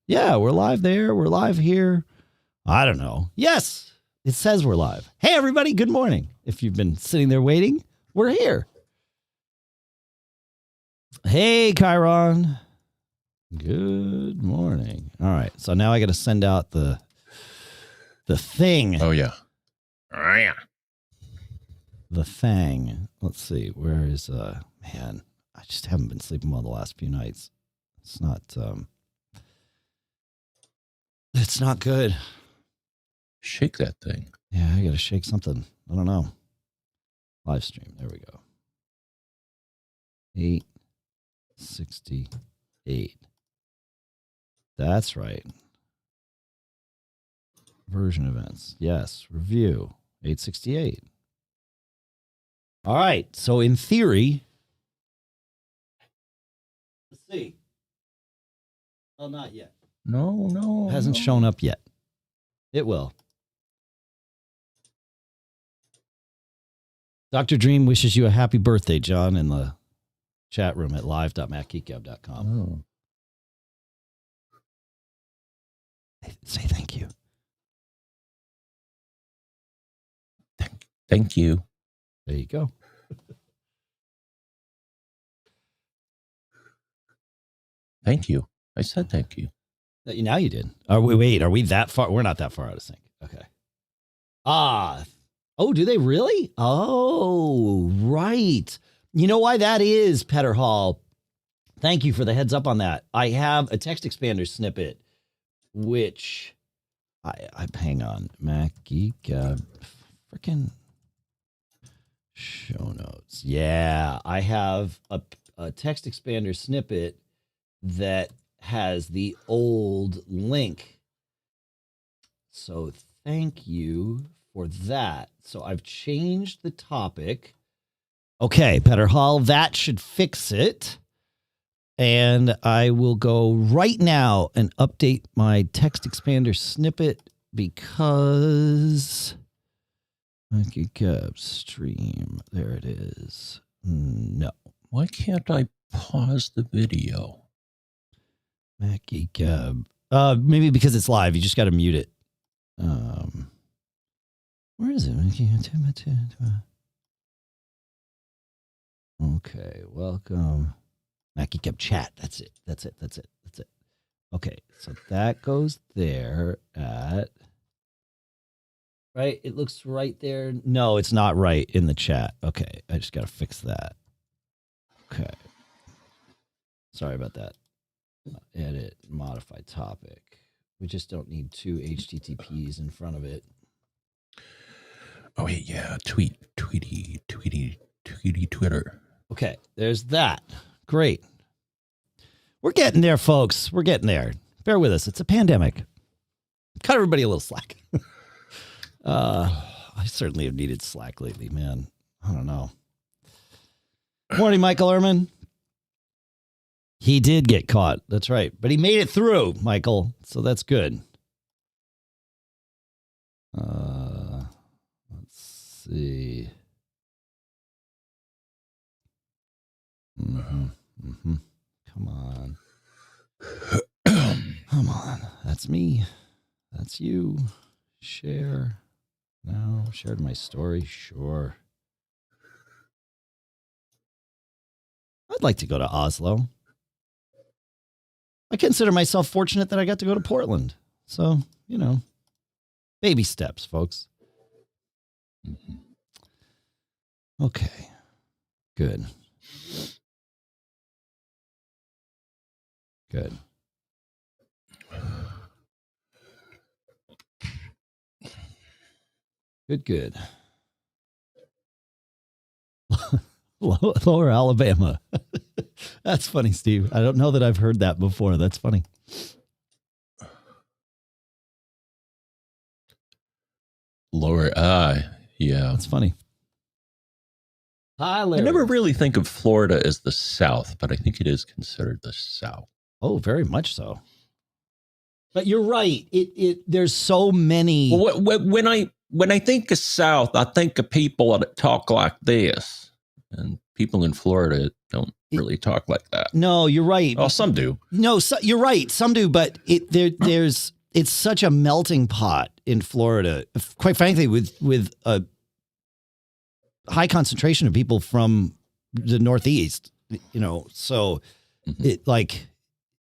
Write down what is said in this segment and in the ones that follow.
Yeah, we're live there. We're live here. I don't know. Yes, it says we're live. Hey, everybody. Good morning. If you've been sitting there waiting, we're here. Hey, Chiron. Good morning. All right. So now I got to send out the thing. Oh, yeah. Oh, yeah. The thing. Let's see. Where is, man, I just haven't been sleeping well the last few nights. It's not good. Shake that thing. Yeah, I got to shake something. I don't know. Live stream. There we go. 868. That's right. Version events. Yes. Review. 868. All right. So in theory, let's see. Oh, not yet. No. It hasn't shown up yet. It will. Dr. Dream wishes you a happy birthday, John, in the chat room at live.macgeekgab.com. Oh. Say thank you. Thank you. There you go. Thank you. I said thank you. Now you did. Are we that far? We're not that far out of sync. Okay. Oh, do they really? Oh, right. You know why that is, Petter Hall? Thank you for the heads up on that. I have a text expander snippet, which I hang on. Mac Geek freaking show notes. Yeah, I have a text expander snippet that has the old link. So thank you for that. So I've changed the topic. Okay, Petter Hall, that should fix it. And I will go right now and update my text expander snippet because Mac Geek Gab stream. There it is. No. Why can't I pause the video? Mac Geek Gab. Maybe because it's live. You just got to mute it. Where is it? Okay, welcome. Mac Geek Gab chat. That's it. Okay, so that goes there at... Right? It looks right there. No, it's not right in the chat. Okay, I just got to fix that. Okay. Sorry about that. Edit, modify topic. We just don't need two HTTPs in front of it. Oh, yeah. Tweety, Twitter. Okay, there's that. Great. We're getting there, folks. We're getting there. Bear with us. It's a pandemic. Cut everybody a little slack. I certainly have needed slack lately, man. I don't know. Morning, Michael Ehrman. He did get caught. That's right. But he made it through, Michael. So that's good. Let's see. Come on. Come on. That's me. That's you. Share. No. Shared my story. Sure. I'd like to go to Oslo. I consider myself fortunate that I got to go to Portland. So, you know, baby steps, folks. Okay. Good. Good. Lower Alabama. That's funny, Steve. I don't know that I've heard that before. That's funny. Lower, yeah. That's funny. Hi, Larry. I never really think of Florida as the South, but I think it is considered the South. Oh, very much so. But you're right. There's so many. Well, when I think of South, I think of people that talk like this, and people in Florida don't really talk like that. No, you're right. Oh, some do. No, you're right. Some do, but it's such a melting pot in Florida. Quite frankly, with a high concentration of people from the Northeast, so it like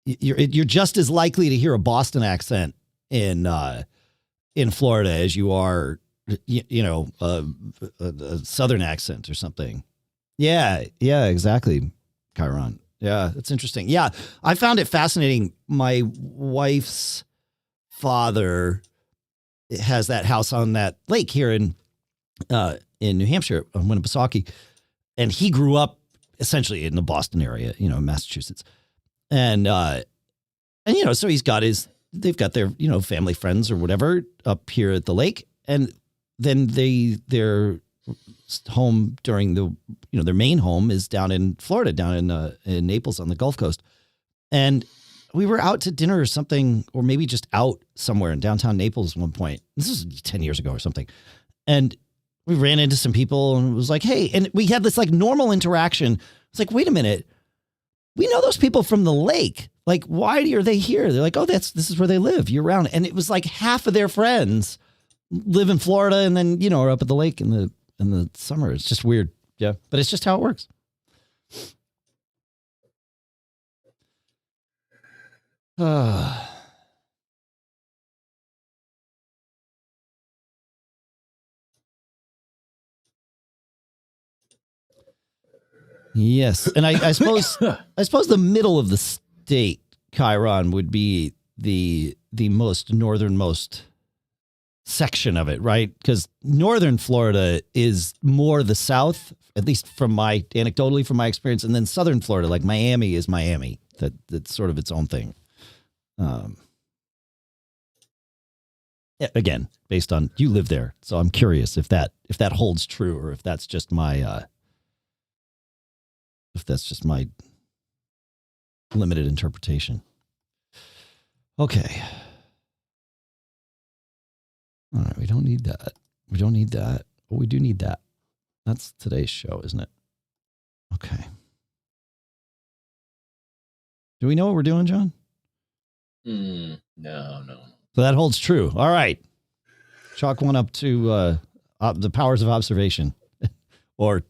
you're just as likely to hear a Boston accent in Florida as you are, a Southern accent or something. Yeah, exactly. Chiron. Yeah, that's interesting. Yeah, I found it fascinating. My wife's father has that house on that lake here in New Hampshire, on Winnipesaukee, and he grew up essentially in the Boston area, Massachusetts, and so they've got their family, friends, or whatever up here at the lake, and then they're home during their main home is down in Florida, down in Naples on the Gulf Coast. And we were out to dinner or something, or maybe just out somewhere in downtown Naples at one point. This is 10 years ago or something. And we ran into some people and it was like, hey, and we had this like normal interaction. It's like, wait a minute. We know those people from the lake. Like, why are they here? They're like, oh, this is where they live year round. And it was like half of their friends live in Florida and then, are up at the lake in the summer. It's just weird. Yeah. But it's just how it works. Yes. And I suppose the middle of the state, Chiron, would be the most northernmost section of it, right? Because northern Florida is more the south, at least anecdotally from my experience, and then southern Florida, like Miami, is Miami. That's sort of its own thing. Again, based on you live there, so I'm curious if that holds true, or if that's just my limited interpretation. Okay. All right, we don't need that. But we do need that. That's today's show, isn't it? Okay. Do we know what we're doing, John? No. So that holds true. All right. Chalk one up to the powers of observation or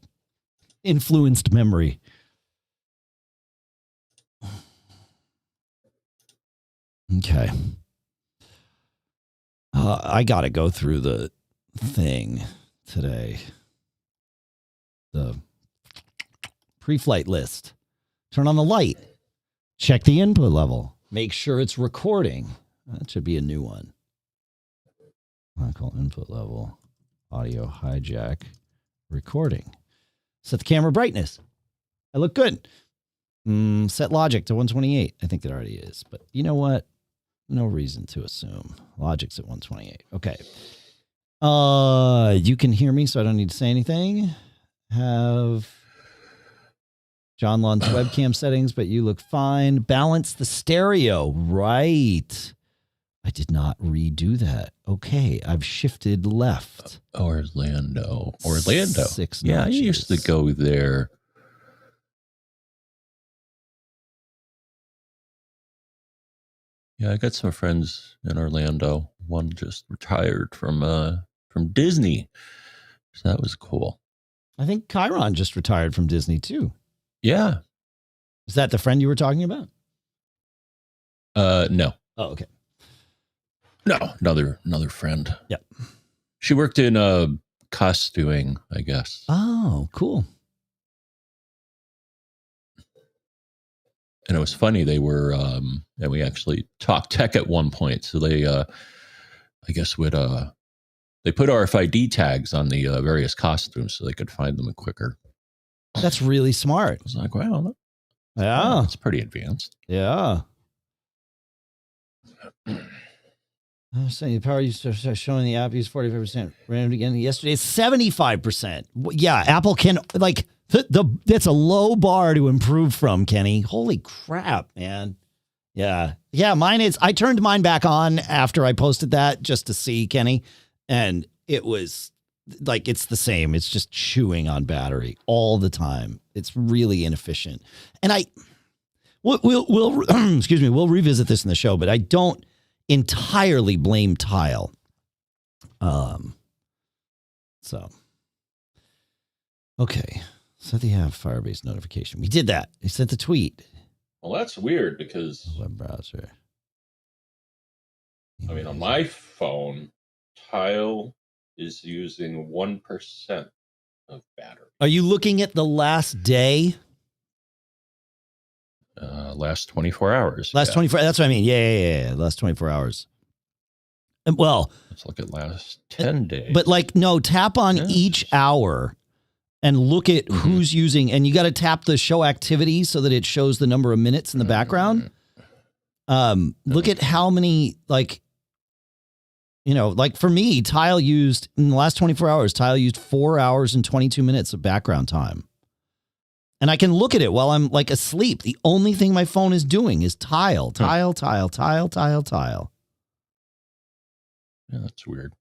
influenced memory. Okay. I got to go through the thing today. The pre-flight list. Turn on the light. Check the input level. Make sure it's recording. That should be a new one. Call input level. Audio hijack. Recording. Set the camera brightness. I look good. Set logic to 128. I think it already is. But you know what? No reason to assume. Logic's at 128. Okay. You can hear me, so I don't need to say anything. Have John Lon's webcam settings, but you look fine. Balance the stereo. Right. I did not redo that. Okay. I've shifted left. Orlando. 6 Yeah, I notches. used to go there. Yeah, I got some friends in Orlando. One just retired from Disney. So that was cool. I think Chiron just retired from Disney too. Yeah. Is that the friend you were talking about? No. Oh, okay. No, another friend. Yeah. She worked in costuming, I guess. Oh, cool. And it was funny. They were, and we actually talked tech at one point. So they, I guess they put RFID tags on the various costumes so they could find them quicker. That's really smart. I was like, wow. Yeah. It's pretty advanced. Yeah. I was saying the power use showing the app use 45%. Ran it again yesterday. It's 75%. Yeah, Apple can that's a low bar to improve from, Kenny. Holy crap, man. Yeah. Yeah, mine is. I turned mine back on after I posted that just to see, Kenny, and it was like it's the same. It's just chewing on battery all the time. It's really inefficient. And we'll excuse me, we'll revisit this in the show, but I don't entirely blame Tile. So okay. Set the app Firebase notification. We did that. We sent the tweet. Well, that's weird because web browser. I mean, on my phone, Tile is using 1% of battery. Are you looking at the last day? Last 24 hours. Last 24. That's what I mean. Yeah. Last 24 hours. Well, let's look at last 10 days. But like, no, tap on each hour and look at who's using, and you got to tap the show activity so that it shows the number of minutes in the background. Look at how many, like, you know, like for me, Tile used in the last 24 hours, Tile used 4 hours and 22 minutes of background time. And I can look at it while I'm like asleep. The only thing my phone is doing is Tile. Yeah, that's weird.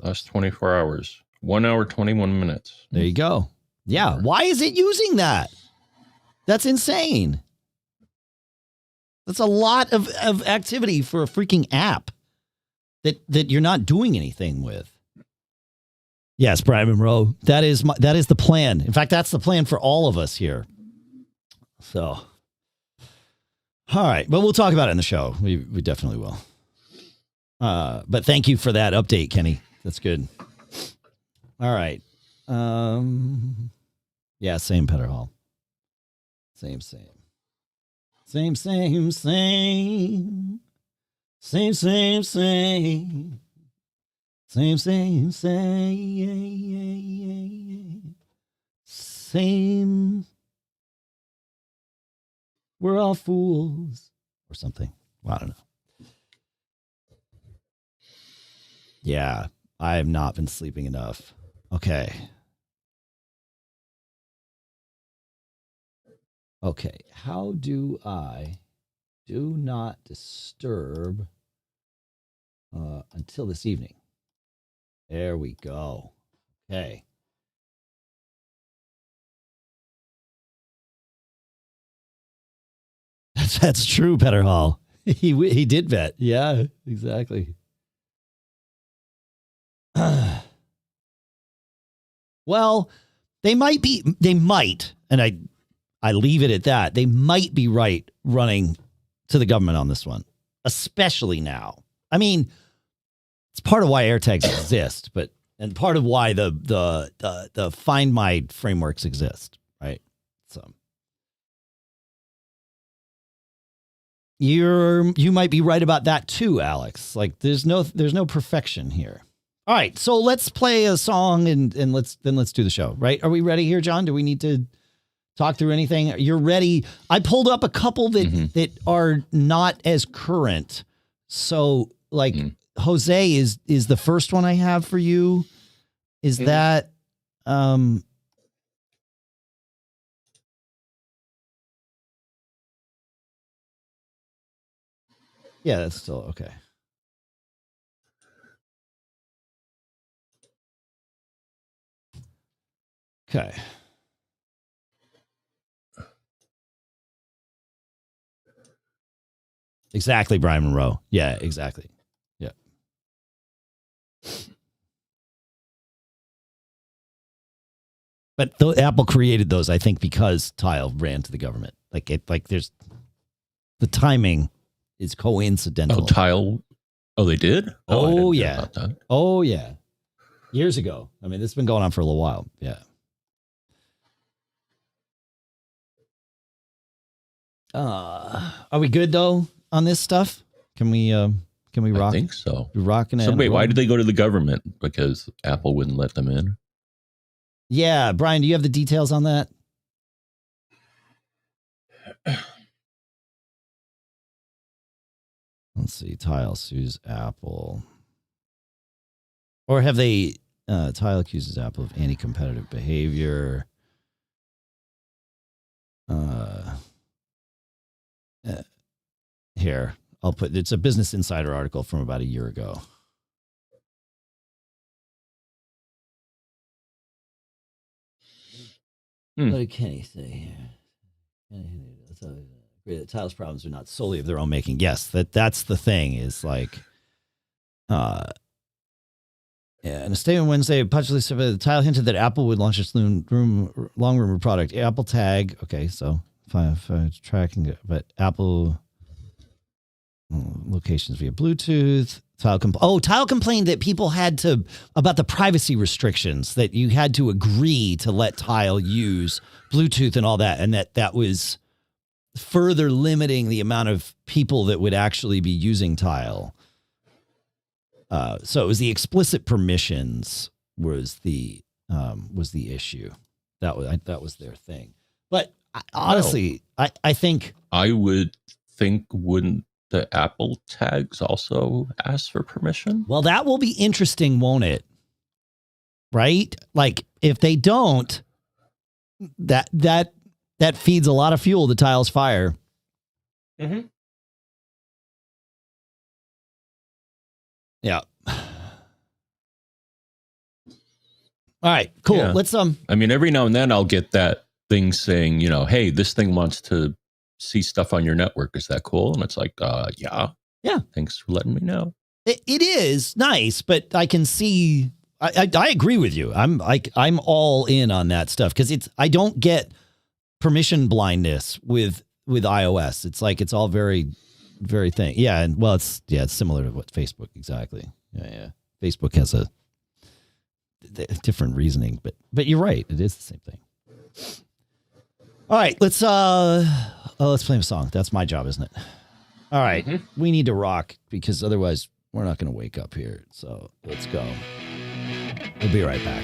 Last 24 hours. 1 hour, 21 minutes. There you go. Yeah. Why is it using that? That's insane. That's a lot of activity for a freaking app that you're not doing anything with. Yes, Brian Monroe. That is the plan. In fact, that's the plan for all of us here. So, all right. But we'll talk about it in the show. We definitely will. But thank you for that update, Kenny. That's good. All right. Yeah, same Petter Hall. Same. Same. We're all fools. Or something. Well, I don't know. Yeah, I have not been sleeping enough. Okay. How do I do not disturb until this evening? There we go. Okay. That's true, Petter Hall. He did vet. Yeah, exactly. Well, they might, and I leave it at that. They might be right running to the government on this one, especially now. I mean, it's part of why AirTags exist, and part of why the Find My frameworks exist, right? So you might be right about that too, Alex. Like there's no perfection here. All right, so let's play a song and let's do the show, right? Are we ready here, John? Do we need to talk through anything? You're ready. I pulled up a couple that are not as current. So like Jose is the first one I have for you. Is that yeah, that's still okay. Okay. Exactly, Brian Monroe. Yeah, exactly. Yeah. But Apple created those, I think, because Tile ran to the government. There's the timing is coincidental. Oh, Tile. Oh, they did? Oh yeah. Oh yeah. Years ago. I mean, this has been going on for a little while. Yeah. Are we good though on this stuff? Can we rock? I think so. We rocking it. So wait, why did they go to the government? Because Apple wouldn't let them in? Yeah, Brian, do you have the details on that? Let's see. Tile sues Apple. Or have they Tile accuses Apple of anti-competitive behavior. Here, I'll put, it's a Business Insider article from about a year ago. What did Kenny say here? The Tile's problems are not solely of their own making. Yes, that's the thing. Is like, in a statement Wednesday, Purgeable said the Tile hinted that Apple would launch its long rumored product, Apple Tag. Okay, so fine tracking it, but Apple locations via Bluetooth. Tile complained that people had to, about the privacy restrictions, that you had to agree to let Tile use Bluetooth and all that, and that was further limiting the amount of people that would actually be using Tile. So it was the explicit permissions was the issue. That was their thing. But honestly, I think I would think wouldn't the Apple tags also ask for permission? Well, that will be interesting, won't it? Right? Like if they don't, that feeds a lot of fuel to Tile's fire. Mm-hmm. Yeah. All right, cool. Yeah. Let's I mean, every now and then I'll get that thing saying, hey, this thing wants to see stuff on your network. Is that cool? And it's like, yeah. Thanks for letting me know. It is nice, but I can see. I agree with you. I'm all in on that stuff because I don't get permission blindness with iOS. It's like it's all very, very thing. Yeah, and well, it's similar to what Facebook exactly. Yeah. Facebook has a different reasoning, but you're right. It is the same thing. All right, let's play a song. That's my job, isn't it? All right, We need to rock because otherwise we're not going to wake up here. So let's go. We'll be right back.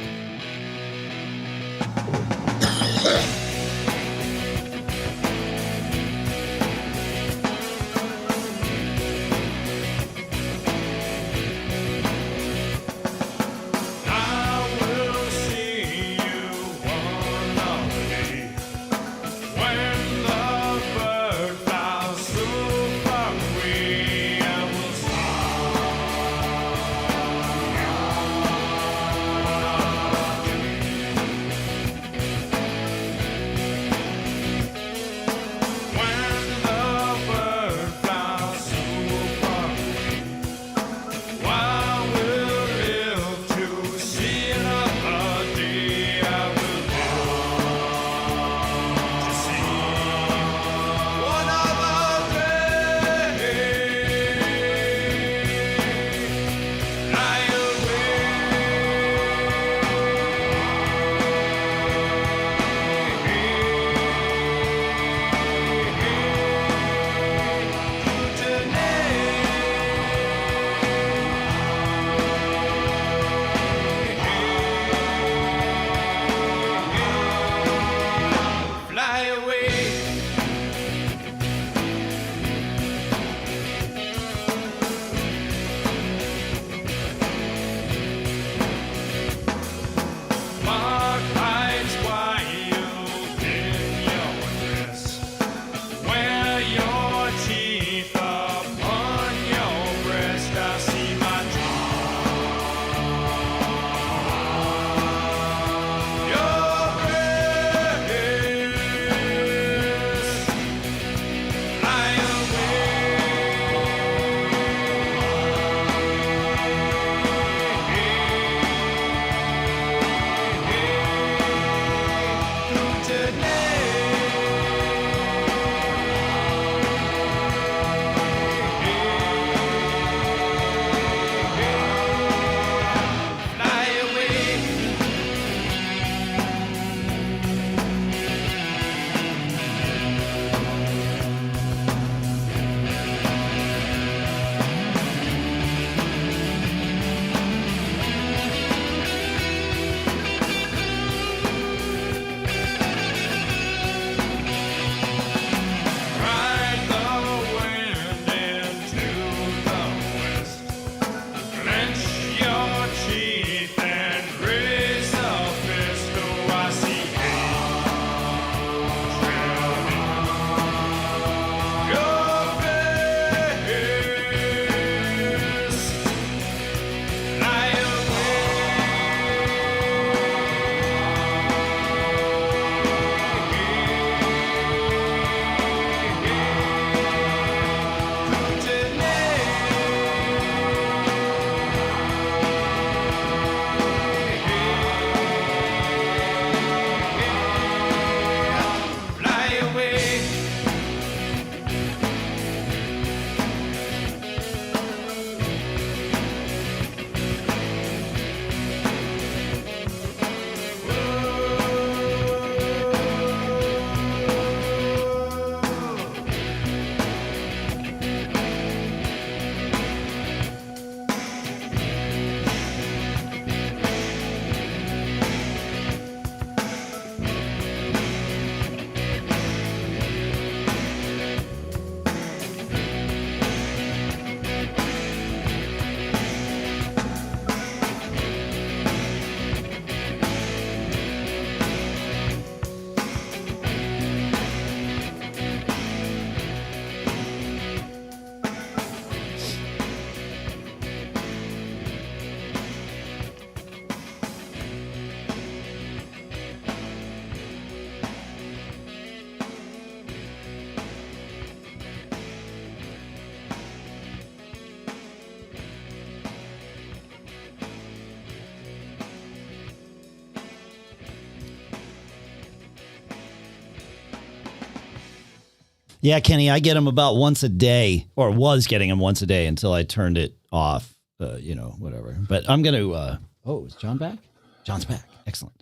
Yeah, Kenny, I get them about once a day, or was getting them once a day until I turned it off, whatever. But I'm going to, is John back? John's back. Excellent.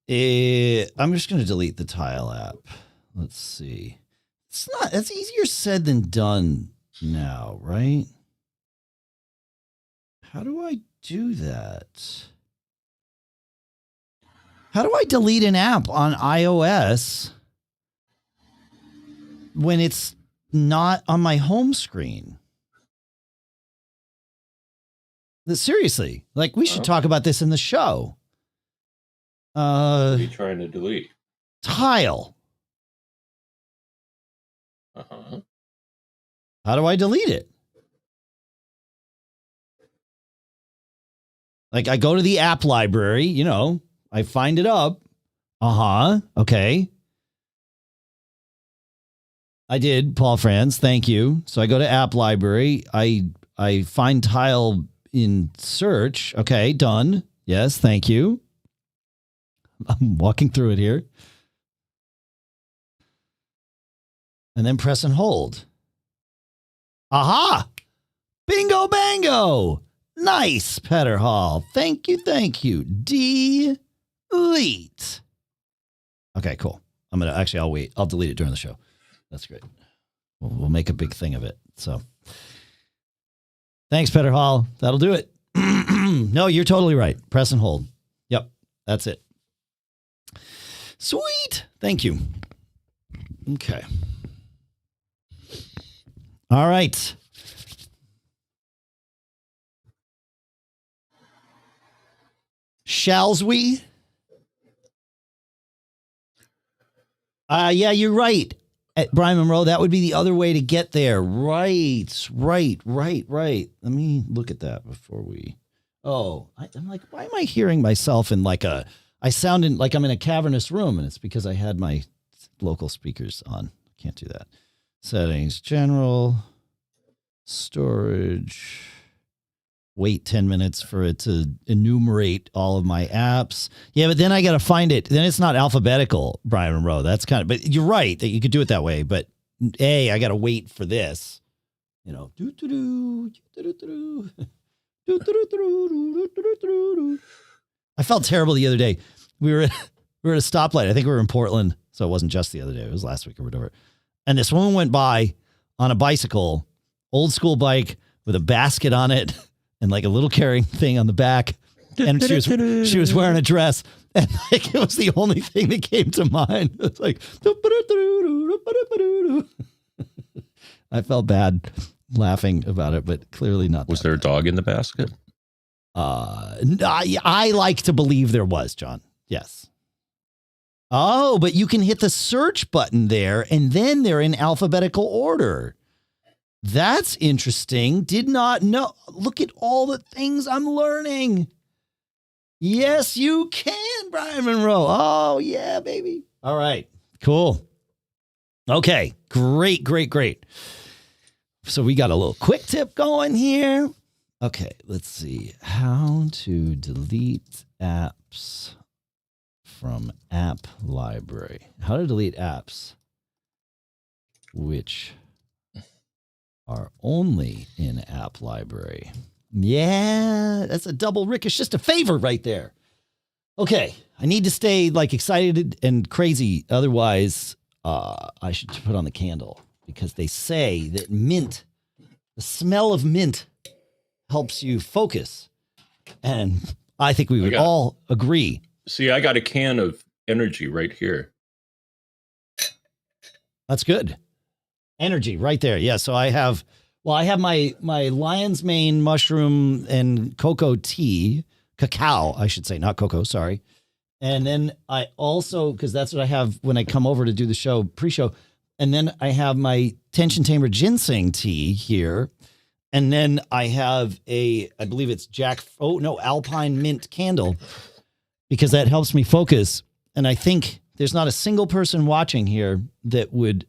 I'm just going to delete the Tile app. Let's see. That's easier said than done now, right? How do I do that? How do I delete an app on iOS when it's not on my home screen? Seriously, like we should talk about this in the show. What are you trying to delete? Tile. Uh-huh. How do I delete it? Like I go to the app library, I find it up. Okay. I did, Paul Franz. Thank you. So I go to app library. I find Tile in search. Okay, done. Yes, thank you. I'm walking through it here. And then press and hold. Aha! Bingo bango! Nice, Petter Hall. Thank you. Delete. Okay, cool. I'll wait. I'll delete it during the show. That's great. We'll make a big thing of it. So thanks, Petter Hall. That'll do it. No, you're totally right. Press and hold. Yep, that's it. Sweet. Thank you. Okay. All right. Shalls we? Yeah, you're right. At Brian Monroe, that would be the other way to get there. Right. Let me look at that before we... I'm like, why am I hearing myself in I sound like I'm in a cavernous room, and it's because I had my local speakers on. Can't do that. Settings, general, storage... Wait 10 minutes for it to enumerate all of my apps. Yeah, but then I got to find it. Then it's not alphabetical, Brian Monroe. That's but you're right that you could do it that way. But I got to wait for this. I felt terrible the other day. We were at a stoplight. I think we were in Portland. So it wasn't just the other day. It was last week or whatever. And this woman went by on a bicycle, old school bike with a basket on it. And like a little carrying thing on the back. And she was wearing a dress. And it was the only thing that came to mind. It's like, I felt bad laughing about it, but clearly not. Was there a dog in the basket? I like to believe there was, John. Yes. Oh, but you can hit the search button there, and then they're in alphabetical order. That's interesting. Did not know. Look at all the things I'm learning. Yes, you can, Brian Monroe. Oh, yeah, baby. All right. Cool. Okay. Great. So we got a little quick tip going here. Okay. Let's see. How to delete apps from app library. How to delete apps which are only in app library. Yeah, that's a double Rick. It's just a favor right there. Okay, I need to stay excited and crazy. Otherwise, I should put on the candle because they say that mint, the smell of mint helps you focus. And I think we would all agree. See, I got a can of energy right here. That's good. Energy right there. Yeah. So I have my lion's mane mushroom and cacao, I should say, not cocoa. Sorry. And then I also, cause that's what I have when I come over to do the show pre-show. And then I have my tension tamer ginseng tea here. And then I have I believe it's Alpine mint candle because that helps me focus. And I think there's not a single person watching here that would,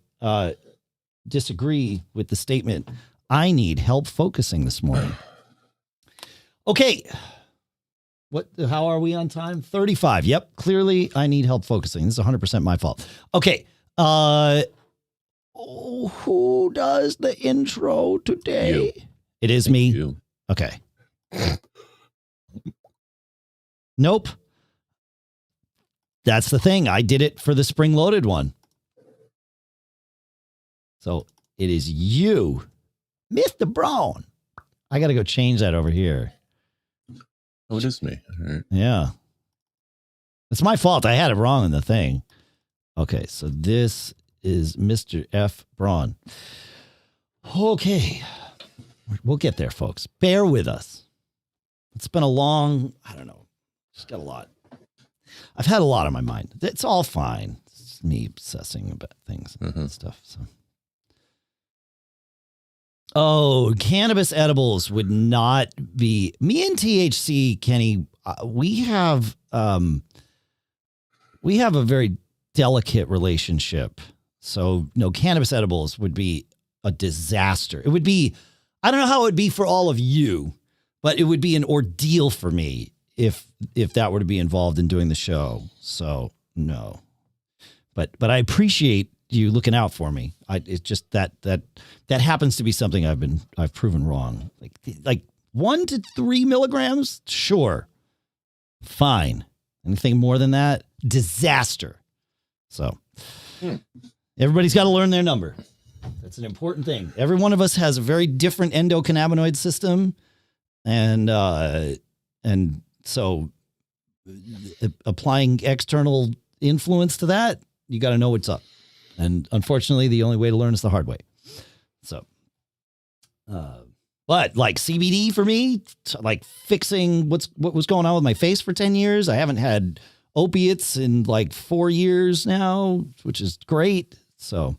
disagree with the statement. I need help focusing this morning. Okay. How are we on time? 35. Yep. Clearly I need help focusing. This is 100% my fault. Okay. Oh, who does the intro today? You. It is me. You. Okay. Nope. That's the thing. I did it for the spring-loaded one. So it is you, Mr. Brown. I got to go change that over here. Oh, it is me. All right. Yeah. It's my fault. I had it wrong in the thing. Okay, so this is Mr. F. Braun. Okay. We'll get there, folks. Bear with us. It's been a long, I don't know. Just got a lot. I've had a lot on my mind. It's all fine. It's me obsessing about things and stuff. So. Oh, cannabis edibles would not be me and THC, Kenny. We have a very delicate relationship. So no, cannabis edibles would be a disaster. It would be, I don't know how it would be for all of you, but it would be an ordeal for me if that were to be involved in doing the show. So no, but I appreciate you looking out for me. It's just that happens to be something I've proven wrong. Like 1 to 3 milligrams. Sure. Fine. Anything more than that, disaster. So everybody's got to learn their number. That's an important thing. Every one of us has a very different endocannabinoid system. And so applying external influence to that, you got to know what's up. And unfortunately, the only way to learn is the hard way. So, but like CBD for me, like fixing what was going on with my face for 10 years. I haven't had opiates in like 4 years now, which is great. So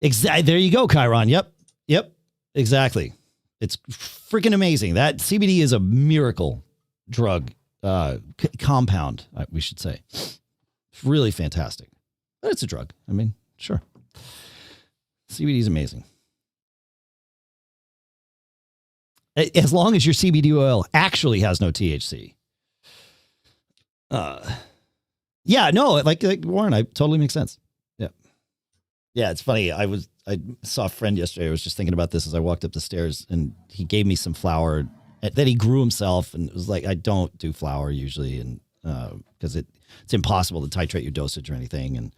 there you go, Chiron. Yep, exactly. It's freaking amazing. That CBD is a miracle drug, compound, we should say. It's really fantastic. But it's a drug. I mean, sure. CBD is amazing. As long as your CBD oil actually has no THC. Yeah, no, like Warren, I totally makes sense. Yeah. Yeah, it's funny. I saw a friend yesterday. I was just thinking about this as I walked up the stairs, and he gave me some flour that he grew himself. And it was like, I don't do flour usually. And, because it's impossible to titrate your dosage or anything. And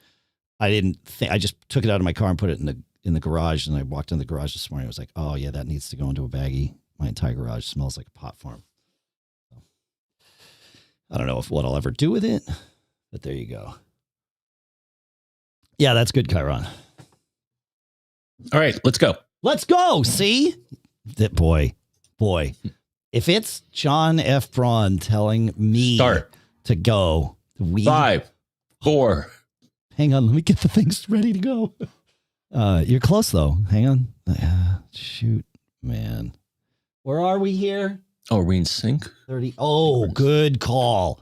I just took it out of my car and put it in the garage. And I walked in the garage this morning. I was like, oh yeah, that needs to go into a baggie. My entire garage smells like a pot farm. So, I don't know what I'll ever do with it, but there you go. Yeah, that's good, Chiron. All right, let's go. Let's go. See that boy. If it's John F. Braun telling me to go, 5, 4. Hang on, let me get the things ready to go. You're close though. Hang on. Shoot, man. Where are we here? Oh, are we in sync? 30. Oh, good call.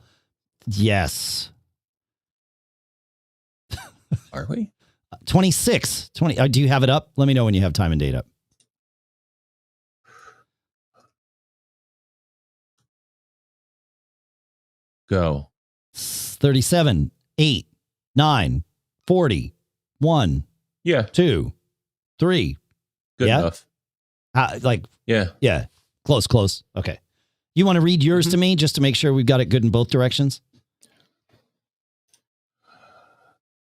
Yes. Are we? 26. 20. Do you have it up? Let me know when you have time and date up. Go. 37, 8, 9, 40, 1. Yeah. 2, 3. Good enough. Yeah. Close. Okay. You want to read yours to me just to make sure we've got it good in both directions?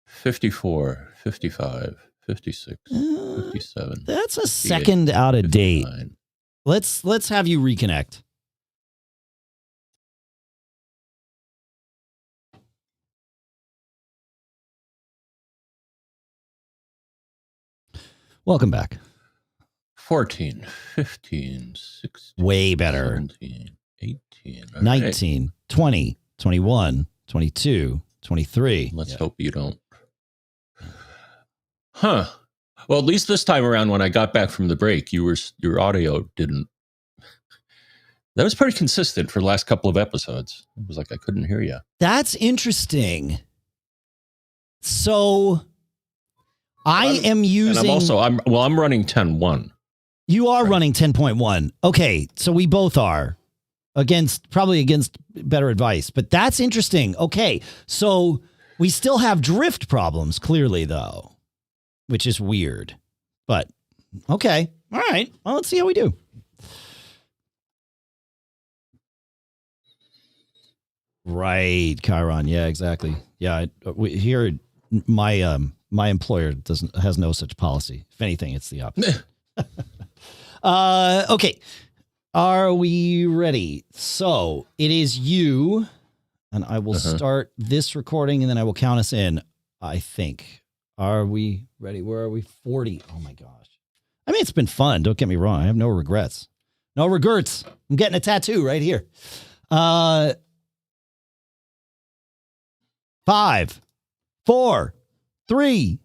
54, 55, 56, 57. That's a second out of date. Let's have you reconnect. Welcome back. 14, 15, 16. Way better. 17, 18. 19, right. 20, 21, 22, 23. Let's hope you don't. Huh. Well, at least this time around when I got back from the break, your audio didn't. That was pretty consistent for the last couple of episodes. It was like I couldn't hear you. That's interesting. So I am using. And I'm running 10.1. You are running 10.1. Okay, so we both are probably against better advice, but that's interesting. Okay, so we still have drift problems, clearly, though. which is weird. But okay. All right. Well, let's see how we do. Right, Chiron. Yeah, exactly. Yeah, here my employer has no such policy. If anything, it's the opposite. Okay. Are we ready? So it is you, and I will start this recording, and then I will count us in, I think. Are we ready? Where are we? 40. Oh, my gosh. I mean, it's been fun. Don't get me wrong. I have no regrets. No regrets. I'm getting a tattoo right here. 5, 4, 3.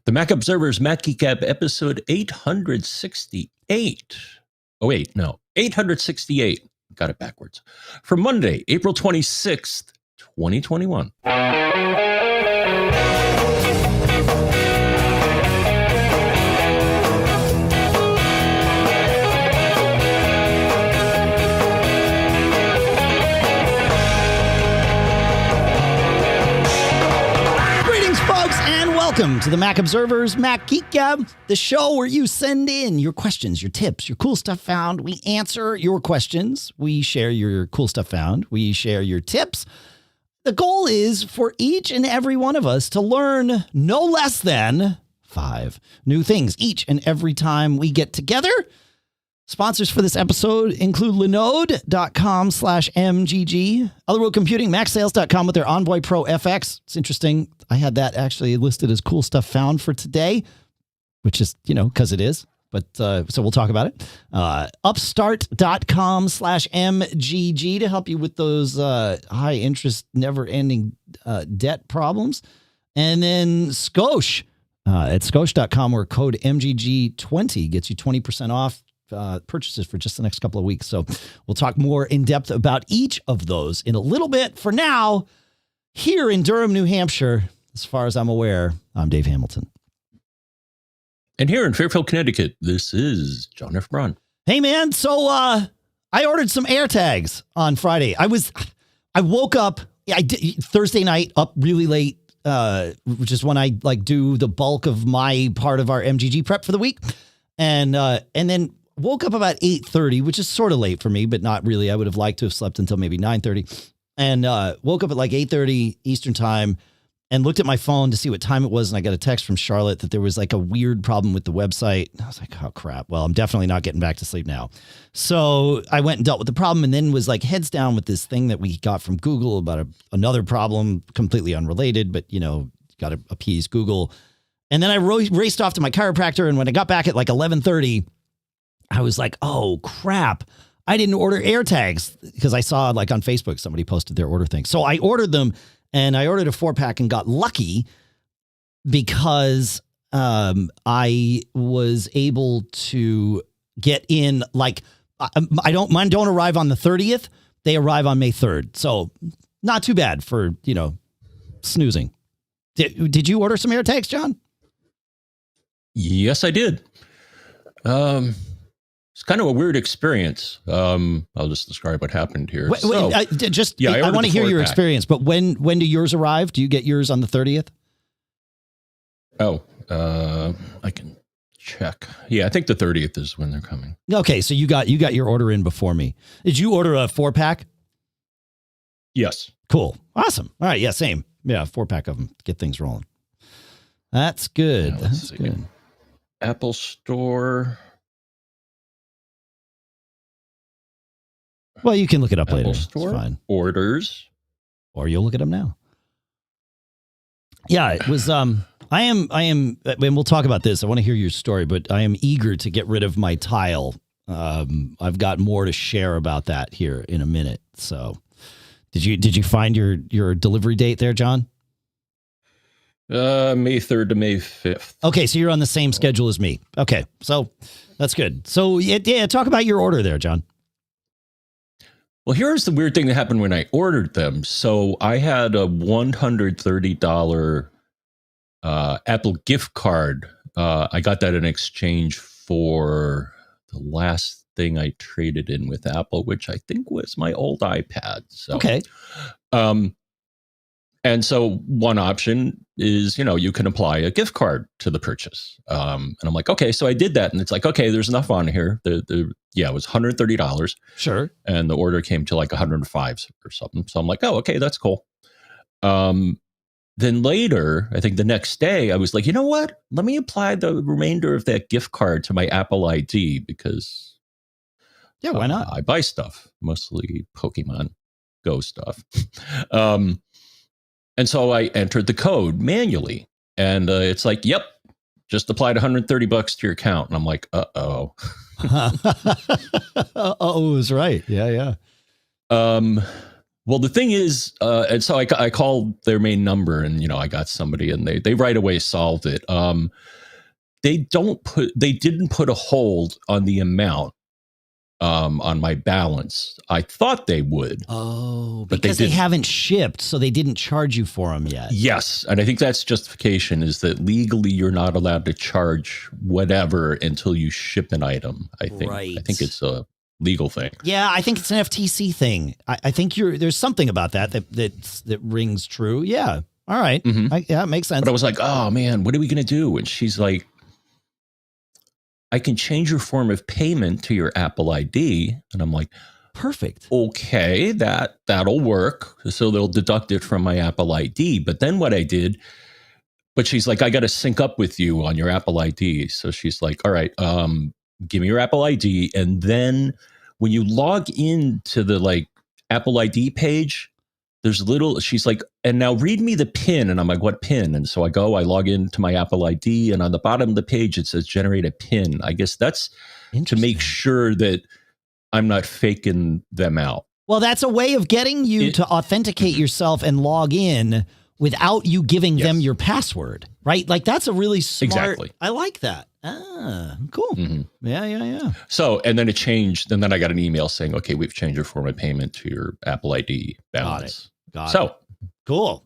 The Mac Observer's Mac Geek Gab episode 868. Oh, wait, no, 868. Got it backwards. For Monday, April 26th, 2021. Welcome to the Mac Observer's Mac Geek Gab, the show where you send in your questions, your tips, your cool stuff found. We answer your questions. We share your cool stuff found. We share your tips. The goal is for each and every one of us to learn no less than 5 new things each and every time we get together. Sponsors for this episode include Linode.com/MGG, Otherworld Computing, MacSales.com with their Envoy Pro FX. It's interesting. I had that actually listed as cool stuff found for today, which is, because it is. But so we'll talk about it. Upstart.com/MGG to help you with those high interest, never ending debt problems. And then SCOSCHE at SCOSCHE.com, where code MGG20 gets you 20% off purchases for just the next couple of weeks. So we'll talk more in depth about each of those in a little bit. For now, here in Durham, New Hampshire, as far as I'm aware, I'm Dave Hamilton. And here in Fairfield, Connecticut, this is John F. Braun. Hey, man. So I ordered some AirTags on Friday. I woke up Thursday night up really late, which is when I do the bulk of my part of our MGG prep for the week. And then woke up about 8:30, which is sort of late for me, but not really. I would have liked to have slept until maybe 9:30. And woke up at 8:30 Eastern time and looked at my phone to see what time it was. And I got a text from Charlotte that there was a weird problem with the website. I was like, oh, crap. Well, I'm definitely not getting back to sleep now. So I went and dealt with the problem, and then was heads down with this thing that we got from Google about another problem completely unrelated, but, got to appease Google. And then I raced off to my chiropractor. And when I got back at 11:30, I was like, oh, crap. I didn't order AirTags because I saw on Facebook, somebody posted their order thing. So I ordered them, and I ordered a 4-pack and got lucky because I was able to get in mine don't arrive on the 30th. They arrive on May 3rd. So not too bad for, snoozing. Did you order some AirTags, John? Yes, I did. It's kind of a weird experience. I'll just describe what happened here. I want to hear your experience, but when do yours arrive? Do you get yours on the 30th? Oh, I can check. Yeah, I think the 30th is when they're coming. Okay, so you got your order in before me. Did you order a 4-pack? Yes. Cool. Awesome. All right. Yeah, same. Yeah, 4-pack of them. Get things rolling. That's good. That's good. Apple Store. Well, you can look it up later. Store, it's fine. Orders. Or you'll look at them now. Yeah, it was, I am, and we'll talk about this. I want to hear your story, but I am eager to get rid of my tile. I've got more to share about that here in a minute. So did you find your delivery date there, John? May 3rd to May 5th. Okay, so you're on the same schedule as me. Okay, so that's good. So yeah, talk about your order there, John. Well, here's the weird thing that happened when I ordered them. So I had a $130 Apple gift card. I got that in exchange for the last thing I traded in with Apple, which I think was my old iPad. So, okay. And so one option is, you can apply a gift card to the purchase. And I'm like, okay, so I did that. And it's like, okay, there's enough on here. It was $130. Sure. And the order came to like 105 or something. So I'm like, oh, okay, that's cool. Then later, I think the next day, I was like, you know what? Let me apply the remainder of that gift card to my Apple ID because why not? I buy stuff, mostly Pokemon Go stuff. And so I entered the code manually, and it's like, yep, just applied $130 to your account. And I'm like, uh-oh. Uh-oh is right. Yeah. Well, the thing is, and so I called their main number, and I got somebody, and they right away solved it. They didn't put a hold on the amount on my balance. I thought they would. Oh, because they haven't shipped, so they didn't charge you for them yet. Yes, and I think that's justification, is that legally you're not allowed to charge whatever until you ship an item. I think. Right. I think it's a legal thing. Yeah, I think it's an FTC thing. I think there's something about that rings true. Yeah. All right. Mm-hmm. Yeah, it makes sense. But I was like, oh man, what are we gonna do? And she's like, I can change your form of payment to your Apple ID. And I'm like, perfect. Okay, that'll work. So they'll deduct it from my Apple ID. But then what I did, but she's like, I got to sync up with you on your Apple ID. So she's like, all right, give me your Apple ID. And then when you log into the Apple ID page, she's like, and now read me the PIN. And I'm like, what PIN? And so I log into my Apple ID, and on the bottom of the page, it says generate a PIN. I guess that's to make sure that I'm not faking them out. Well, that's a way of getting you to authenticate yourself and log in without you giving them your password, right? That's a really smart. Exactly. I like that. Ah, cool. Mm-hmm. Yeah. So, and then it changed, and then I got an email saying, okay, we've changed your form of payment to your Apple ID balance. Got it. Cool.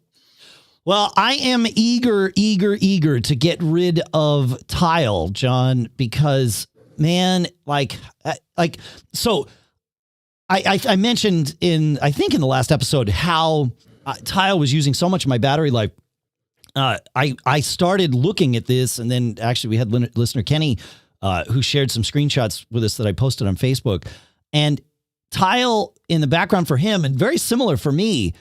Well, I am eager to get rid of Tile, John, because man, so I mentioned in the last episode how Tile was using so much of my battery life. I started looking at this, and then actually we had listener Kenny who shared some screenshots with us that I posted on Facebook, and Tile in the background for him, and very similar for me,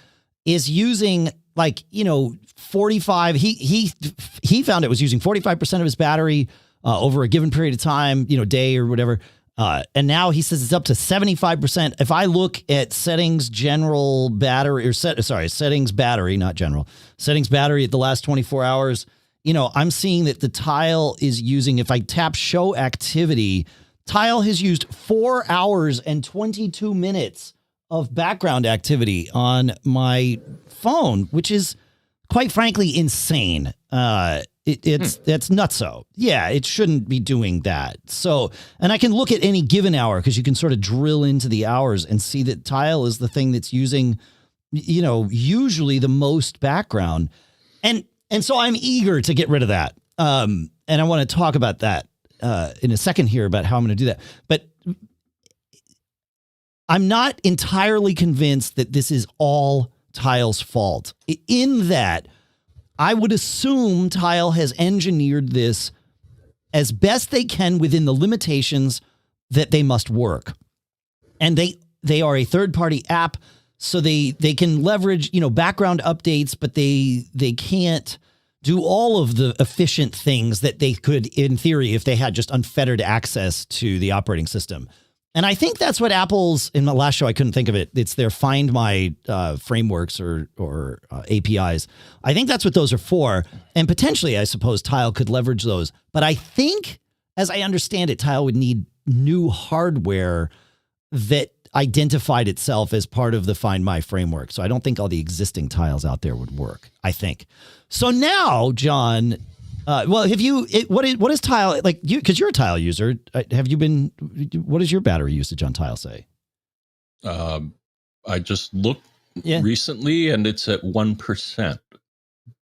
is using 45. He found it was using 45% of his battery over a given period of time, day or whatever. And now he says it's up to 75%. If I look at settings, general battery, or settings battery, not general, settings battery at the last 24 hours, I'm seeing that the Tile is using, if I tap show activity, Tile has used 4 hours and 22 minutes of background activity on my phone, which is quite frankly insane. That's nutso. Yeah, it shouldn't be doing that. So, and I can look at any given hour because you can sort of drill into the hours and see that Tile is the thing that's using, usually the most background. And so I'm eager to get rid of that. And I want to talk about that in a second here about how I'm going to do that. But I'm not entirely convinced that this is all Tile's fault, in that I would assume Tile has engineered this as best they can within the limitations that they must work. And they are a third-party app, so they can leverage, background updates, but they can't do all of the efficient things that they could, in theory, if they had just unfettered access to the operating system. And I think that's what Apple's, in the last show, I couldn't think of it. It's their Find My frameworks or APIs. I think that's what those are for. And potentially, I suppose, Tile could leverage those. But I think, as I understand it, Tile would need new hardware that identified itself as part of the Find My framework. So I don't think all the existing Tiles out there would work, I think. So now, John... what is Tile like? Because you're a Tile user. Have you been? What is your battery usage on Tile say? I just looked recently, and it's at 1%.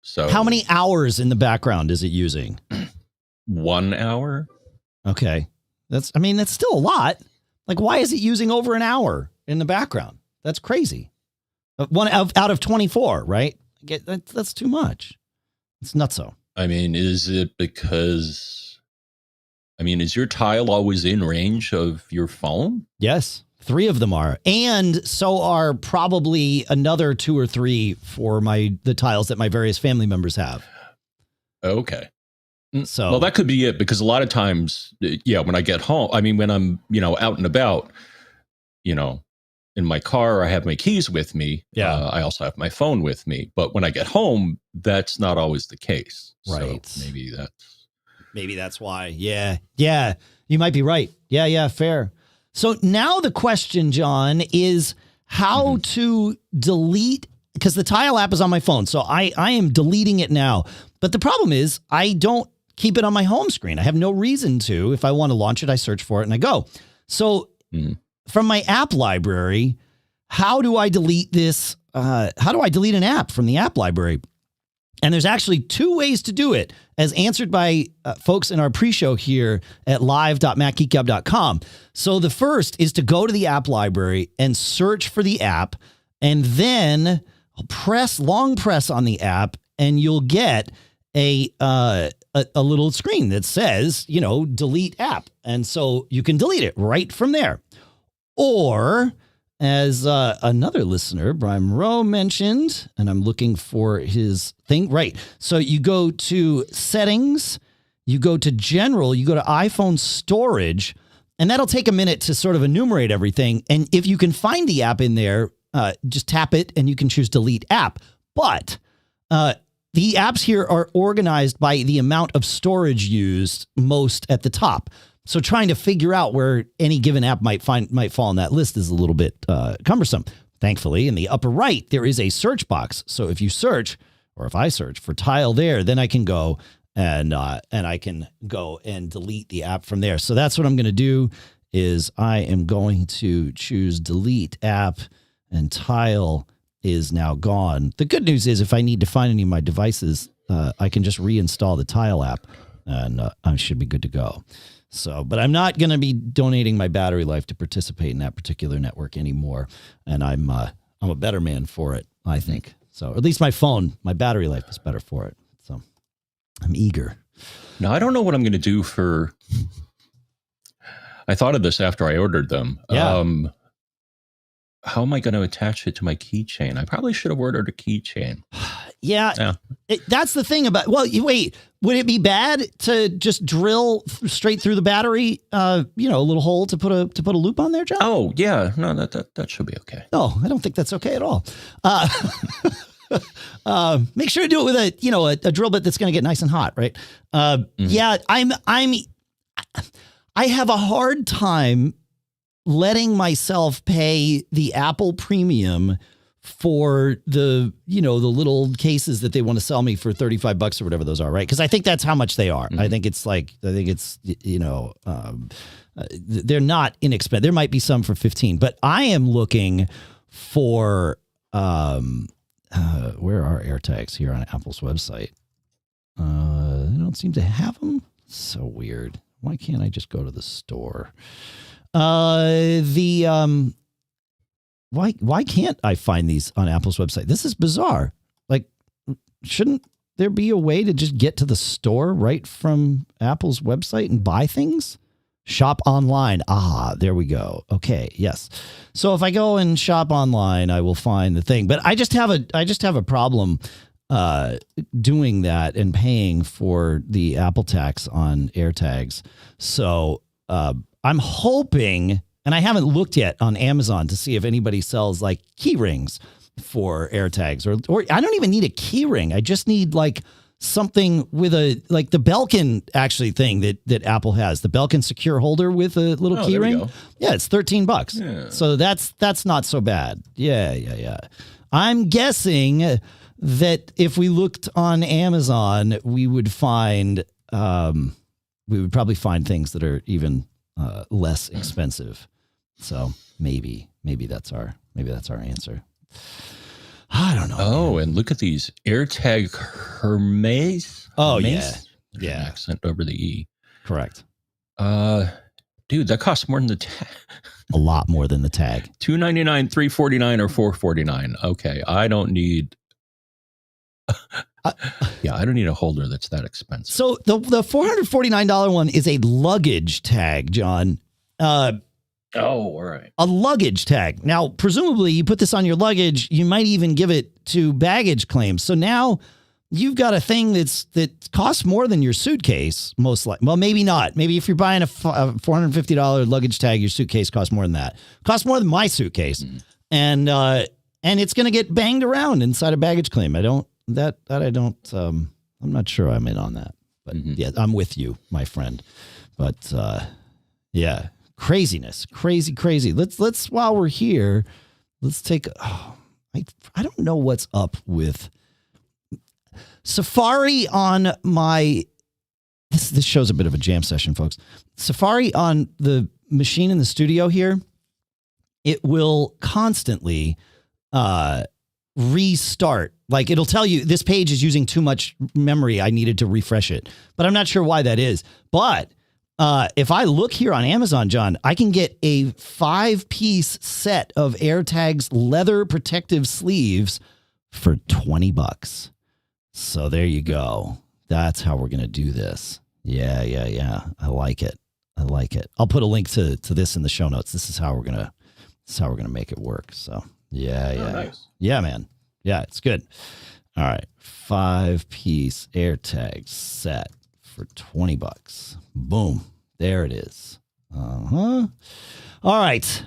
So how many hours in the background is it using? 1 hour. Okay, that's still a lot. Why is it using over an hour in the background? That's crazy. One out of 24, right? That's too much. It's nutso. I mean, is it because, is your tile always in range of your phone? Yes. 3 of them are. And so are probably another 2 or 3 for the tiles that my various family members have. Okay. So, well, that could be it, because a lot of times, when I get home, when I'm, out and about, in my car, I have my keys with me. Yeah. I also have my phone with me. But when I get home, that's not always the case. Right. So maybe that's why. Yeah. Yeah. You might be right. Yeah. Fair. So now the question, John, is how to delete, because the Tile app is on my phone. So I am deleting it now. But the problem is I don't keep it on my home screen. I have no reason to. If I want to launch it, I search for it and I go. So from my app library, how do I delete this? How do I delete an app from the app library? And there's actually 2 ways to do it, as answered by folks in our pre-show here at live.macgeekgab.com. So the first is to go to the app library and search for the app, and then long press on the app, and you'll get a little screen that says, delete app. And so you can delete it right from there. Or, as another listener, Brian Moreau, mentioned, and I'm looking for his thing. Right. So you go to settings, you go to general, you go to iPhone storage, and that'll take a minute to sort of enumerate everything. And if you can find the app in there, just tap it and you can choose delete app. But the apps here are organized by the amount of storage used most at the top. So trying to figure out where any given app might fall on that list is a little bit cumbersome. Thankfully, in the upper right, there is a search box. So if you search, or if I search for Tile there, then I can go and I can go and delete the app from there. So that's what I'm going to do, is I am going to choose delete app, and Tile is now gone. The good news is, if I need to find any of my devices, I can just reinstall the Tile app, and I should be good to go. So, but I'm not going to be donating my battery life to participate in that particular network anymore. And I'm a better man for it, I think. So, at least my battery life is better for it. So I'm eager. Now, I don't know what I'm going to do I thought of this after I ordered them. Yeah. How am I going to attach it to my keychain? I probably should have ordered a keychain. Yeah. That's the thing about, wait, would it be bad to just drill straight through the battery, a little hole to put a loop on there, John? Oh, yeah. No, that should be okay. No, I don't think that's okay at all. Make sure to do it with a drill bit that's going to get nice and hot, right? Yeah, I have a hard time letting myself pay the Apple Premium for the little cases that they want to sell me for $35 or whatever those are, right? Because I think that's how much they are. I think it's they're not inexpensive. There might be some for $15, but I am looking for where are AirTags here on Apple's website? They don't seem to have them. So weird. Why can't I just go to the store? Why can't I find these on Apple's website? This is bizarre. Like, shouldn't there be a way to just get to the store right from Apple's website and buy things? Shop online. Ah, there we go. Okay. Yes. So if I go and shop online, I will find the thing, but I just have a problem doing that and paying for the Apple tax on AirTags. So, I'm hoping, and I haven't looked yet on Amazon to see if anybody sells like key rings for AirTags, or I don't even need a key ring. I just need like something with the Belkin actually thing that Apple has, the Belkin secure holder with a little key ring. Yeah, it's $13. Yeah. So that's not so bad. Yeah. I'm guessing that if we looked on Amazon, we would probably find things that are even less expensive. So maybe that's our answer. I don't know. Oh, man. And look at these AirTag Hermes. Oh, Hermes? Yeah. Accent over the E. Correct. Dude, that costs more than the tag. A lot more than the tag. $299, $349, or $449. Okay, I don't need Yeah, I don't need a holder that's that expensive. So the $449 one is a luggage tag, John. Oh, all right. A luggage tag. Now, presumably you put this on your luggage, you might even give it to baggage claims. So now you've got a thing that costs more than your suitcase, most likely. Well, maybe not. Maybe if you're buying a $450 luggage tag, your suitcase costs more than that. Costs more than my suitcase. And it's going to get banged around inside a baggage claim. I'm not sure I'm in on that. But yeah, I'm with you, my friend. But yeah, craziness. Crazy. Let's while we're here, let's take I don't know what's up with Safari on my this show's a bit of a jam session, folks. Safari on the machine in the studio here, it will constantly restart. Like it'll tell you this page is using too much memory. I needed to refresh it, but I'm not sure why that is. But if I look here on Amazon, John, I can get a 5-piece set of AirTags leather protective sleeves for $20. So there you go. That's how we're going to do this. Yeah. I like it. I'll put a link to this in the show notes. This is how we're going to make it work. So yeah. Nice. Yeah, man. Yeah, it's good. All right. 5-piece AirTag set for $20. Boom. There it is. All right.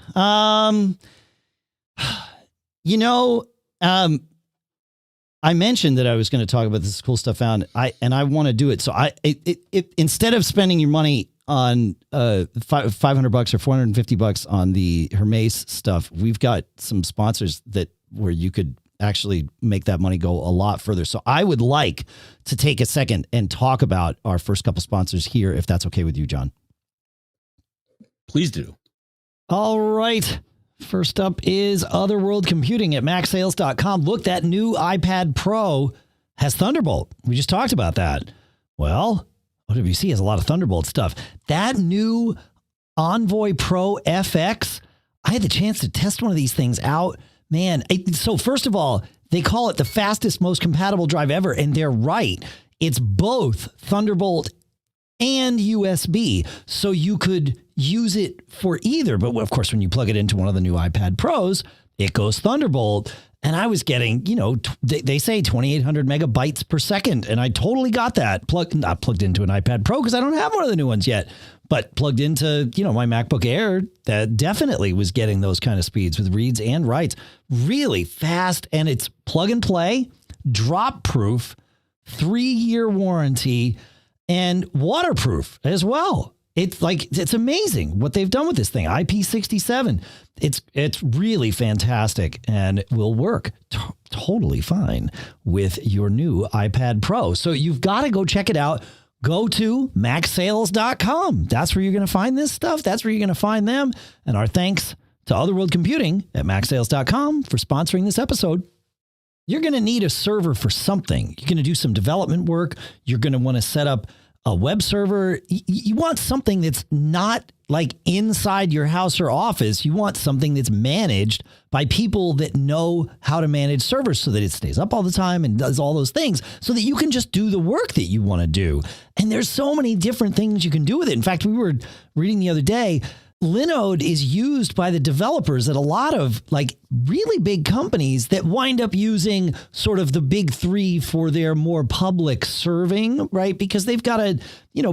I mentioned that I was going to talk about this cool stuff found. I want to do it. So instead of spending your money on $500 or $450 on the Hermes stuff, we've got some sponsors where you could actually make that money go a lot further. So I would like to take a second and talk about our first couple sponsors here, if that's okay with you, John. Please do. All right. First up is Otherworld Computing at MacSales.com. Look, that new iPad Pro has Thunderbolt. We just talked about that. Well, OWC has a lot of Thunderbolt stuff. That new Envoy Pro FX, I had the chance to test one of these things out. Man, so first of all, they call it the fastest, most compatible drive ever, and they're right. It's both Thunderbolt and USB, so you could use it for either. But of course, when you plug it into one of the new iPad Pros, it goes Thunderbolt. And I was getting, they say 2,800 megabytes per second. And I totally got that. Not plugged into an iPad Pro because I don't have one of the new ones yet. But plugged into, my MacBook Air, that definitely was getting those kind of speeds with reads and writes. Really fast. And it's plug and play, drop proof, 3-year warranty, and waterproof as well. It's amazing what they've done with this thing. IP67. It's really fantastic and will work totally fine with your new iPad Pro. So you've got to go check it out. Go to MacSales.com. That's where you're going to find this stuff. That's where you're going to find them. And our thanks to Otherworld Computing at MacSales.com for sponsoring this episode. You're going to need a server for something. You're going to do some development work. You're going to want to set up a web server. You want something that's not like inside your house or office. You want something that's managed by people that know how to manage servers so that it stays up all the time and does all those things so that you can just do the work that you want to do. And there's so many different things you can do with it. In fact, we were reading the other day, Linode is used by the developers at a lot of really big companies that wind up using sort of the big three for their more public serving, right? Because they've got to,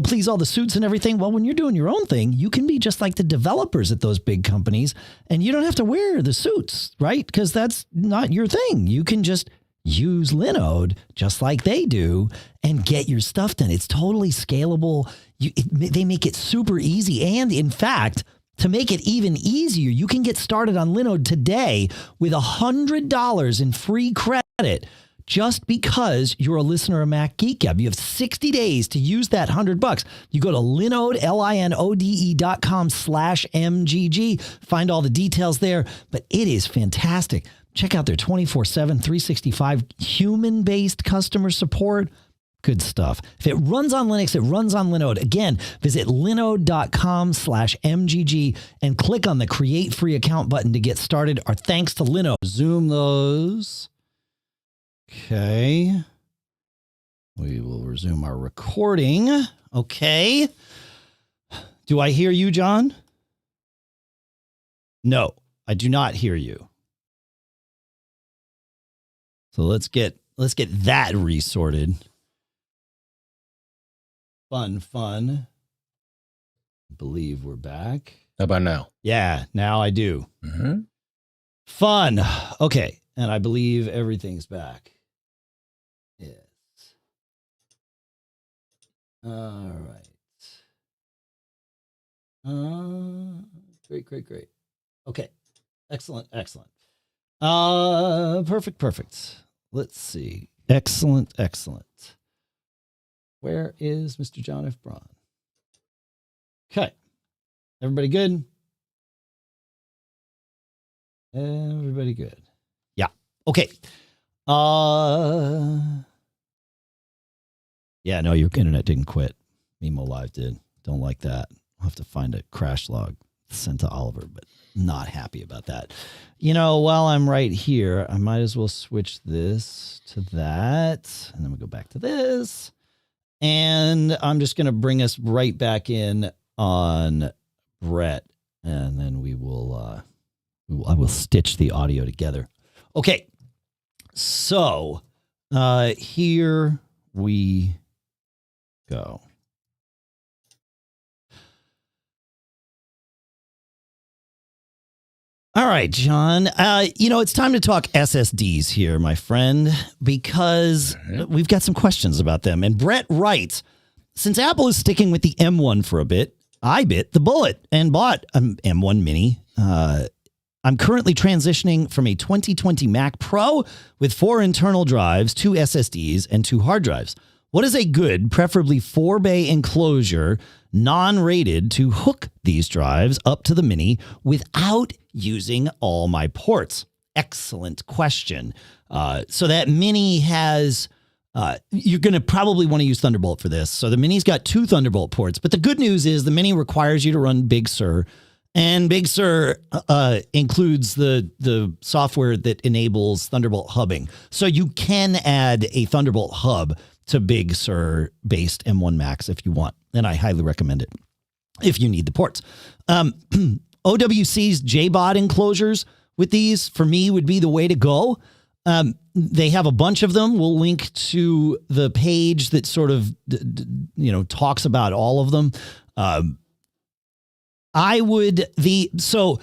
please all the suits and everything. Well, when you're doing your own thing, you can be just like the developers at those big companies and you don't have to wear the suits, right? Because that's not your thing. You can just use Linode just like they do and get your stuff done. It's totally scalable. They make it super easy. And in fact, to make it even easier, you can get started on Linode today with $100 in free credit just because you're a listener of Mac Geek Gab. You have 60 days to use that $100. You go to Linode, linode.com/MGG. Find all the details there, but it is fantastic. Check out their 24/7, 365 human-based customer support. Good stuff. If it runs on Linux, it runs on Linode. Again, visit linode.com/MGG and click on the Create Free Account button to get started. Our thanks to Linode. Zoom those. Okay. We will resume our recording. Okay. Do I hear you, John? No, I do not hear you. So let's get that resorted. Fun. I believe we're back. How about now? Yeah, now I do. Mm-hmm. Fun. Okay, and I believe everything's back. Yes. All right. Great. Okay. Excellent. Perfect. Let's see. Excellent. Where is Mr. John F. Braun? Okay. Everybody good? Everybody good. Yeah. Okay. Yeah, no, your internet didn't quit. Mimo Live did. Don't like that. I'll have to find a crash log sent to Oliver, but not happy about that. While I'm right here, I might as well switch this to that. And then we go back to this. And I'm just going to bring us right back in on Brett. And then I will stitch the audio together. Okay. So here we go. All right, John. It's time to talk SSDs here, my friend, because we've got some questions about them. And Brett writes, since Apple is sticking with the M1 for a bit, I bit the bullet and bought an M1 Mini. I'm currently transitioning from a 2020 Mac Pro with 4 internal drives, 2 SSDs, and 2 hard drives. What is a good, preferably 4-bay enclosure, non-rated, to hook these drives up to the Mini without using all my ports? Excellent question. So that Mini has, you're going to probably want to use Thunderbolt for this. So the Mini's got 2 Thunderbolt ports, but the good news is the Mini requires you to run Big Sur. And Big Sur includes the software that enables Thunderbolt hubbing. So you can add a Thunderbolt hub to Big Sur-based M1 Macs if you want. And I highly recommend it if you need the ports. OWC's JBOD enclosures with these, for me, would be the way to go. They have a bunch of them. We'll link to the page that sort of, talks about all of them. So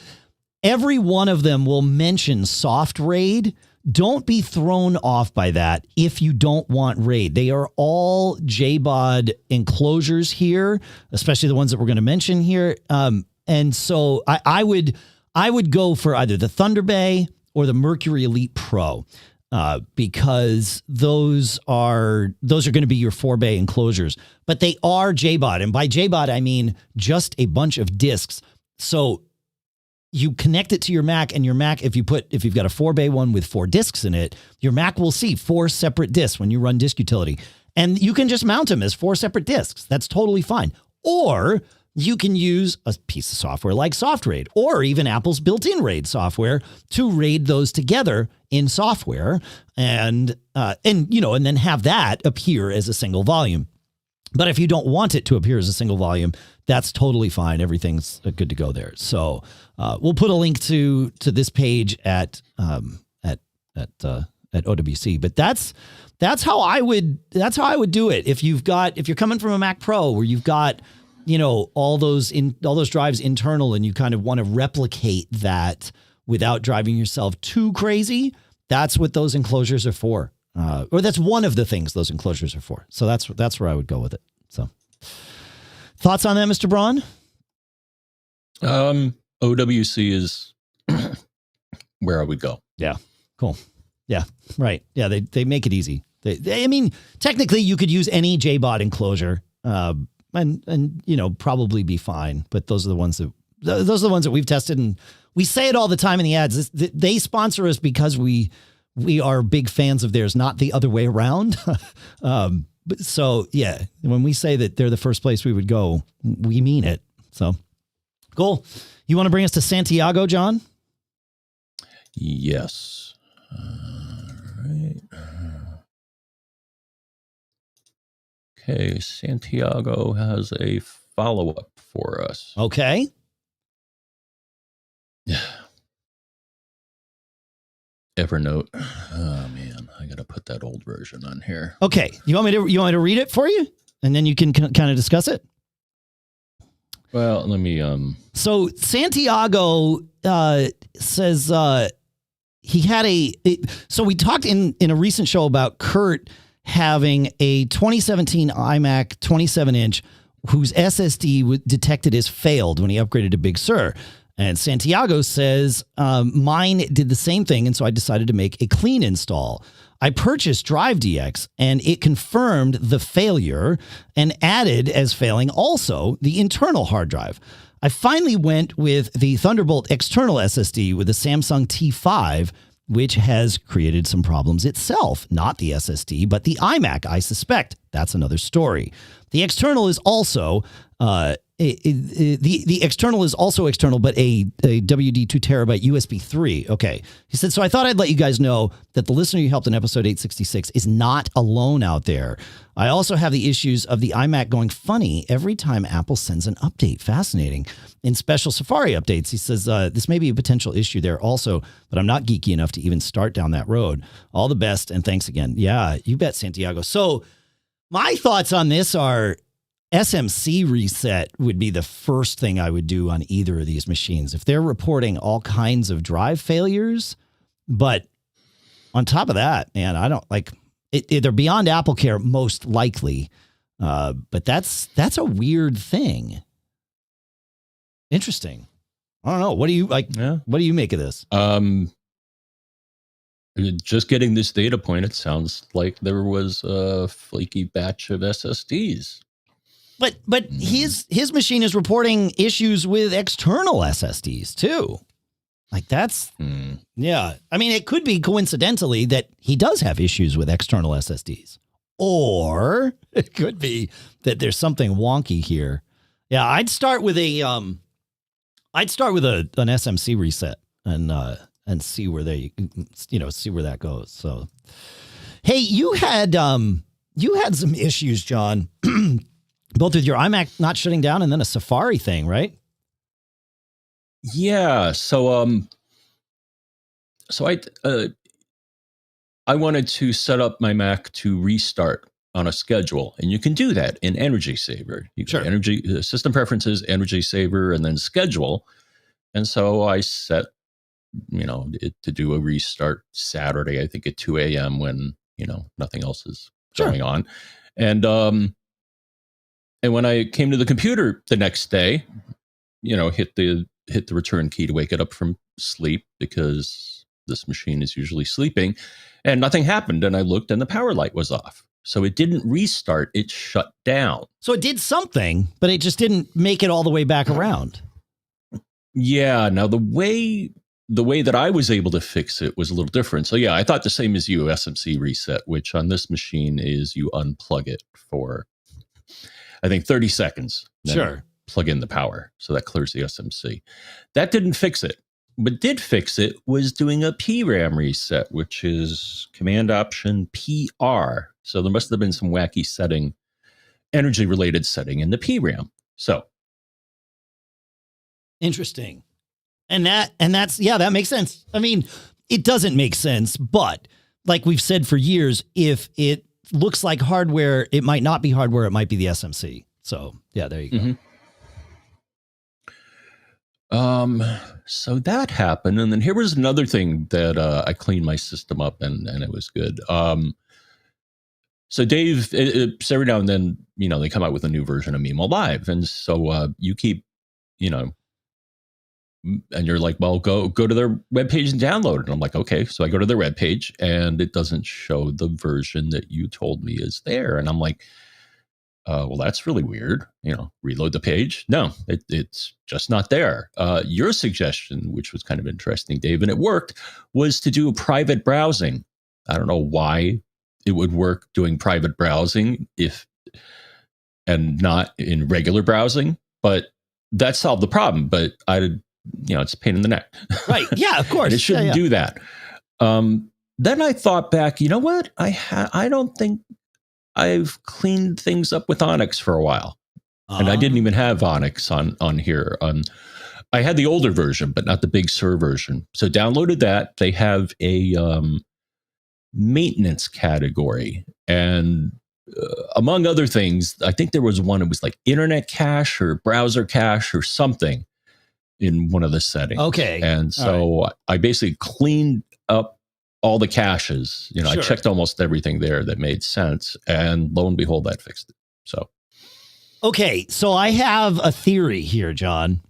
every one of them will mention soft RAID. Don't be thrown off by that if you don't want RAID. They are all JBOD enclosures here, especially the ones that we're going to mention here. And so I would go for either the Thunder Bay or the Mercury Elite Pro, because those are going to be your 4-bay enclosures. But they are JBOD, and by JBOD I mean just a bunch of disks. So you connect it to your Mac, and your Mac, if you've got a 4-bay one with 4 disks in it, your Mac will see 4 separate disks when you run disk utility. And you can just mount them as 4 separate disks. That's totally fine. Or you can use a piece of software like SoftRAID, or even Apple's built-in RAID software to RAID those together in software, and then have that appear as a single volume. But if you don't want it to appear as a single volume, that's totally fine. Everything's good to go there. So we'll put a link to this page at OWC. But that's how I would do it. If you're coming from a Mac Pro where you've got all those drives internal, and you kind of want to replicate that without driving yourself too crazy, that's what those enclosures are for. Or that's one of the things those enclosures are for. So that's where I would go with it. So thoughts on that, Mr. Braun? OWC is where I would go. Yeah. Cool. Yeah. Right. Yeah. They make it easy. I mean, technically you could use any JBOD enclosure, and probably be fine. But those are the ones that we've tested, and we say it all the time in the ads. They sponsor us because we are big fans of theirs, not the other way around. So yeah, when we say that they're the first place we would go, we mean it. So cool. You want to bring us to Santiago, John? Yes. All right. Okay, Santiago has a follow-up for us. Okay. Evernote. Oh man, I gotta put that old version on here. Okay. You want me to read it for you? And then you can kind of discuss it? Well, let me So Santiago says he had so we talked in a recent show about Kurt having a 2017 iMac 27-inch whose SSD detected as failed when he upgraded to Big Sur. And Santiago says, mine did the same thing, and so I decided to make a clean install. I purchased DriveDX, and it confirmed the failure and added as failing also the internal hard drive. I finally went with the Thunderbolt external SSD with the Samsung T5, which has created some problems itself. Not the SSD, but the iMac, I suspect. That's another story. The external is also the external is also external, but a WD 2 terabyte USB 3. Okay. He said, so I thought I'd let you guys know that the listener you helped in episode 866 is not alone out there. I also have the issues of the iMac going funny every time Apple sends an update. Fascinating. In special Safari updates, he says, this may be a potential issue there also, but I'm not geeky enough to even start down that road. All the best, and thanks again. Yeah, you bet, Santiago. So my thoughts on this are SMC reset would be the first thing I would do on either of these machines. If they're reporting all kinds of drive failures, but on top of that, man, I don't like it. They're beyond Apple Care, most likely. But that's a weird thing. Interesting. I don't know. What do you like? Yeah. What do you make of this? Just getting this data point, it sounds like there was a flaky batch of SSDs. But his machine is reporting issues with external SSDs too. Like that's, yeah. I mean, it could be coincidentally that he does have issues with external SSDs, or it could be that there's something wonky here. Yeah, I'd start with an SMC reset and see where see where that goes. So, hey, you had some issues, John. Both with your iMac not shutting down and then a Safari thing, right? Yeah. So I wanted to set up my Mac to restart on a schedule, and you can do that in Energy Saver. You sure. Energy System Preferences, Energy Saver, and then Schedule. And so I set, it to do a restart Saturday, I think at 2 a.m. when nothing else is going on, and when I came to the computer the next day, hit the return key to wake it up from sleep because this machine is usually sleeping, and nothing happened. And I looked and the power light was off. So it didn't restart, it shut down. So it did something, but it just didn't make it all the way back around. Yeah. Now the way that I was able to fix it was a little different. So yeah, I thought the same as you, SMC reset, which on this machine is you unplug it for, I think, 30 seconds. Sure. Plug in the power. So that clears the SMC. That didn't fix it. What did fix it was doing a PRAM reset, which is Command Option PR. So there must have been some wacky setting, energy-related setting in the PRAM. So. Interesting. And that's, yeah, that makes sense. I mean, it doesn't make sense, but like we've said for years, if it looks like hardware, it might not be hardware, it might be the SMC. So yeah, there you go. Mm-hmm. So that happened. And then here was another thing that I cleaned my system up and it was good. So Dave, every now and then, they come out with a new version of Memo Live. And so you keep, and you're like, well, go to their webpage and download it. And I'm like, okay. So I go to their webpage and it doesn't show the version that you told me is there. And I'm like, well, that's really weird. Reload the page. No, it's just not there. Your suggestion, which was kind of interesting, Dave, and it worked, was to do private browsing. I don't know why it would work doing private browsing and not in regular browsing, but that solved the problem. But it's a pain in the neck. Right. Yeah, of course. It shouldn't do that. Then I thought back, you know what? I don't think I've cleaned things up with OnyX for a while. And I didn't even have OnyX on here. I had the older version, but not the Big Sur version. So downloaded that. They have a maintenance category. And among other things, I think there was one, it was like internet cache or browser cache or something in one of the settings. Okay. And so I basically cleaned up all the caches. You know, Sure. I checked almost everything there that made sense. And lo and behold, that fixed it. So. Okay, so I have a theory here, John.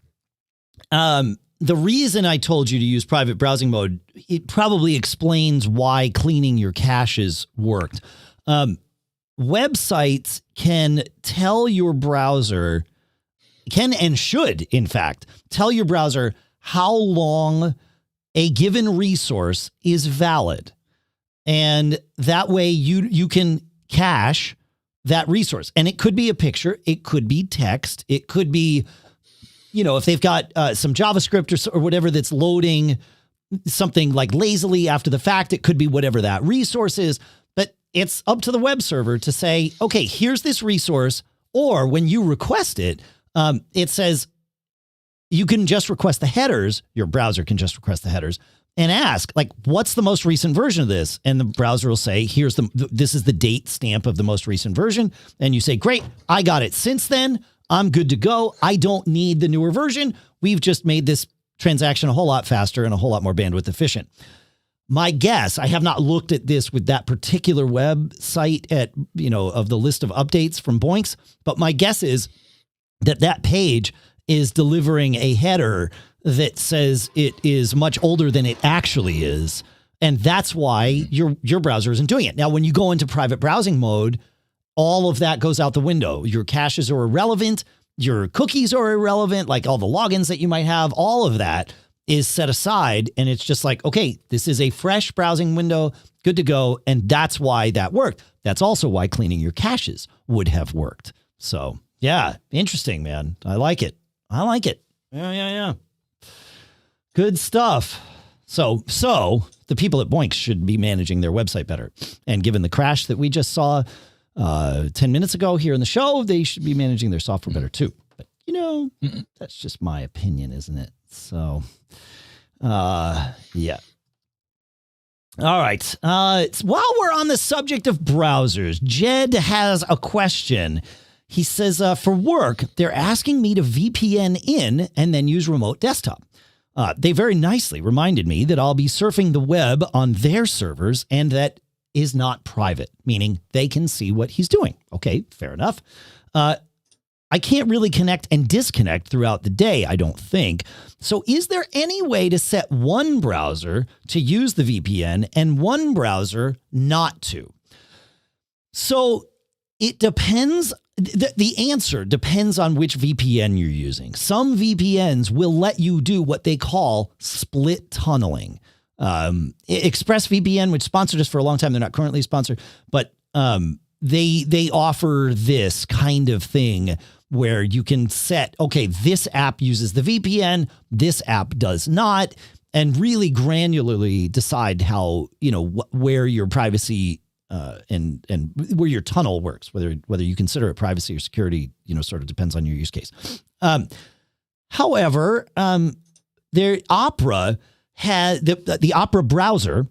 The reason I told you to use private browsing mode, it probably explains why cleaning your caches worked. Websites can tell your browser, can and should, in fact, tell your browser how long a given resource is valid. And that way you can cache that resource. And it could be a picture. It could be text. It could be, you know, if they've got some JavaScript or whatever that's loading something like lazily after the fact, it could be whatever that resource is. But it's up to the web server to say, okay, here's this resource. Or when you request it, it says you can just request the headers. Your browser can just request the headers and ask, like, what's the most recent version of this? And the browser will say, here's this is the date stamp of the most recent version. And you say, great, I got it since then. I'm good to go. I don't need the newer version. We've just made this transaction a whole lot faster and a whole lot more bandwidth efficient. My guess, I have not looked at this with that particular website at, you know, of the list of updates from Boinks, but my guess is that page is delivering a header that says it is much older than it actually is. And that's why your browser isn't doing it. Now, when you go into private browsing mode, all of that goes out the window. Your caches are irrelevant. Your cookies are irrelevant. Like all the logins that you might have, all of that is set aside. And it's just like, okay, this is a fresh browsing window, good to go. And that's why that worked. That's also why cleaning your caches would have worked. So yeah, interesting, man. I like it. Yeah. Good stuff. So the people at Boinks should be managing their website better. And given the crash that we just saw 10 minutes ago here in the show, they should be managing their software better too. But, you know, that's just my opinion, isn't it? So, yeah. All right. While we're on the subject of browsers, Jed has a question. He says, for work, they're asking me to VPN in and then use remote desktop. They very nicely reminded me that I'll be surfing the web on their servers and that is not private, meaning they can see what he's doing. Okay, fair enough. I can't really connect and disconnect throughout the day, I don't think. So is there any way to set one browser to use the VPN and one browser not to? So it depends. The answer depends on which VPN you're using. Some VPNs will let you do what they call split tunneling. ExpressVPN, which sponsored us for a long time, they're not currently sponsored, but they offer this kind of thing where you can set, okay, this app uses the VPN, this app does not, and really granularly decide how, you know, where your privacy and where your tunnel works, whether you consider it privacy or security, you know, sort of depends on your use case. However, their Opera has the Opera browser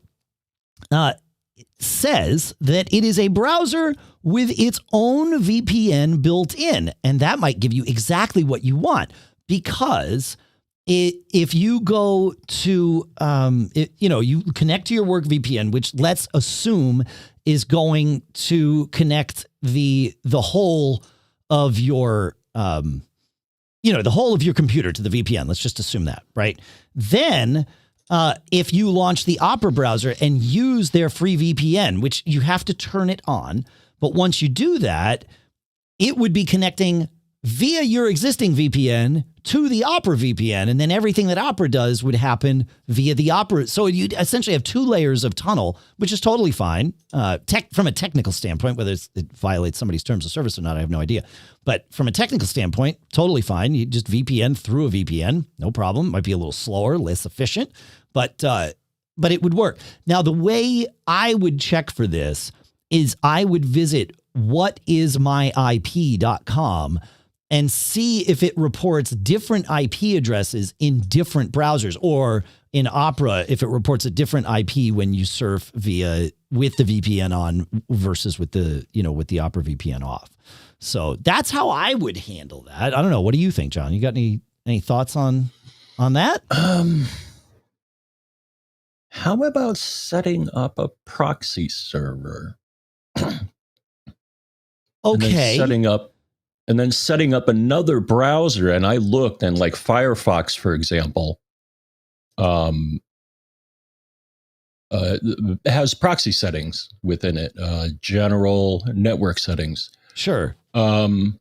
says that it is a browser with its own VPN built in, and that might give you exactly what you want, because if you go to, you connect to your work VPN, which let's assume is going to connect the whole of your, the whole of your computer to the VPN. Let's just assume that, right? Then if you launch the Opera browser and use their free VPN, which you have to turn it on, but once you do that, it would be connecting via your existing VPN to the Opera VPN, and then everything that Opera does would happen via the Opera. So you essentially have two layers of tunnel, which is totally fine. From a technical standpoint, whether it violates somebody's terms of service or not, I have no idea. But from a technical standpoint, totally fine. You just VPN through a VPN, no problem. Might be a little slower, less efficient, but it would work. Now, the way I would check for this is I would visit whatismyip.com and see if it reports different IP addresses in different browsers, or in Opera, if it reports a different IP when you surf with the VPN on versus with the Opera VPN off. So that's how I would handle that. I don't know. What do you think, John? You got any thoughts on that? How about setting up a proxy server? Okay. And then setting up another browser. And I looked, and like Firefox, for example, has proxy settings within it, general network settings. Sure. So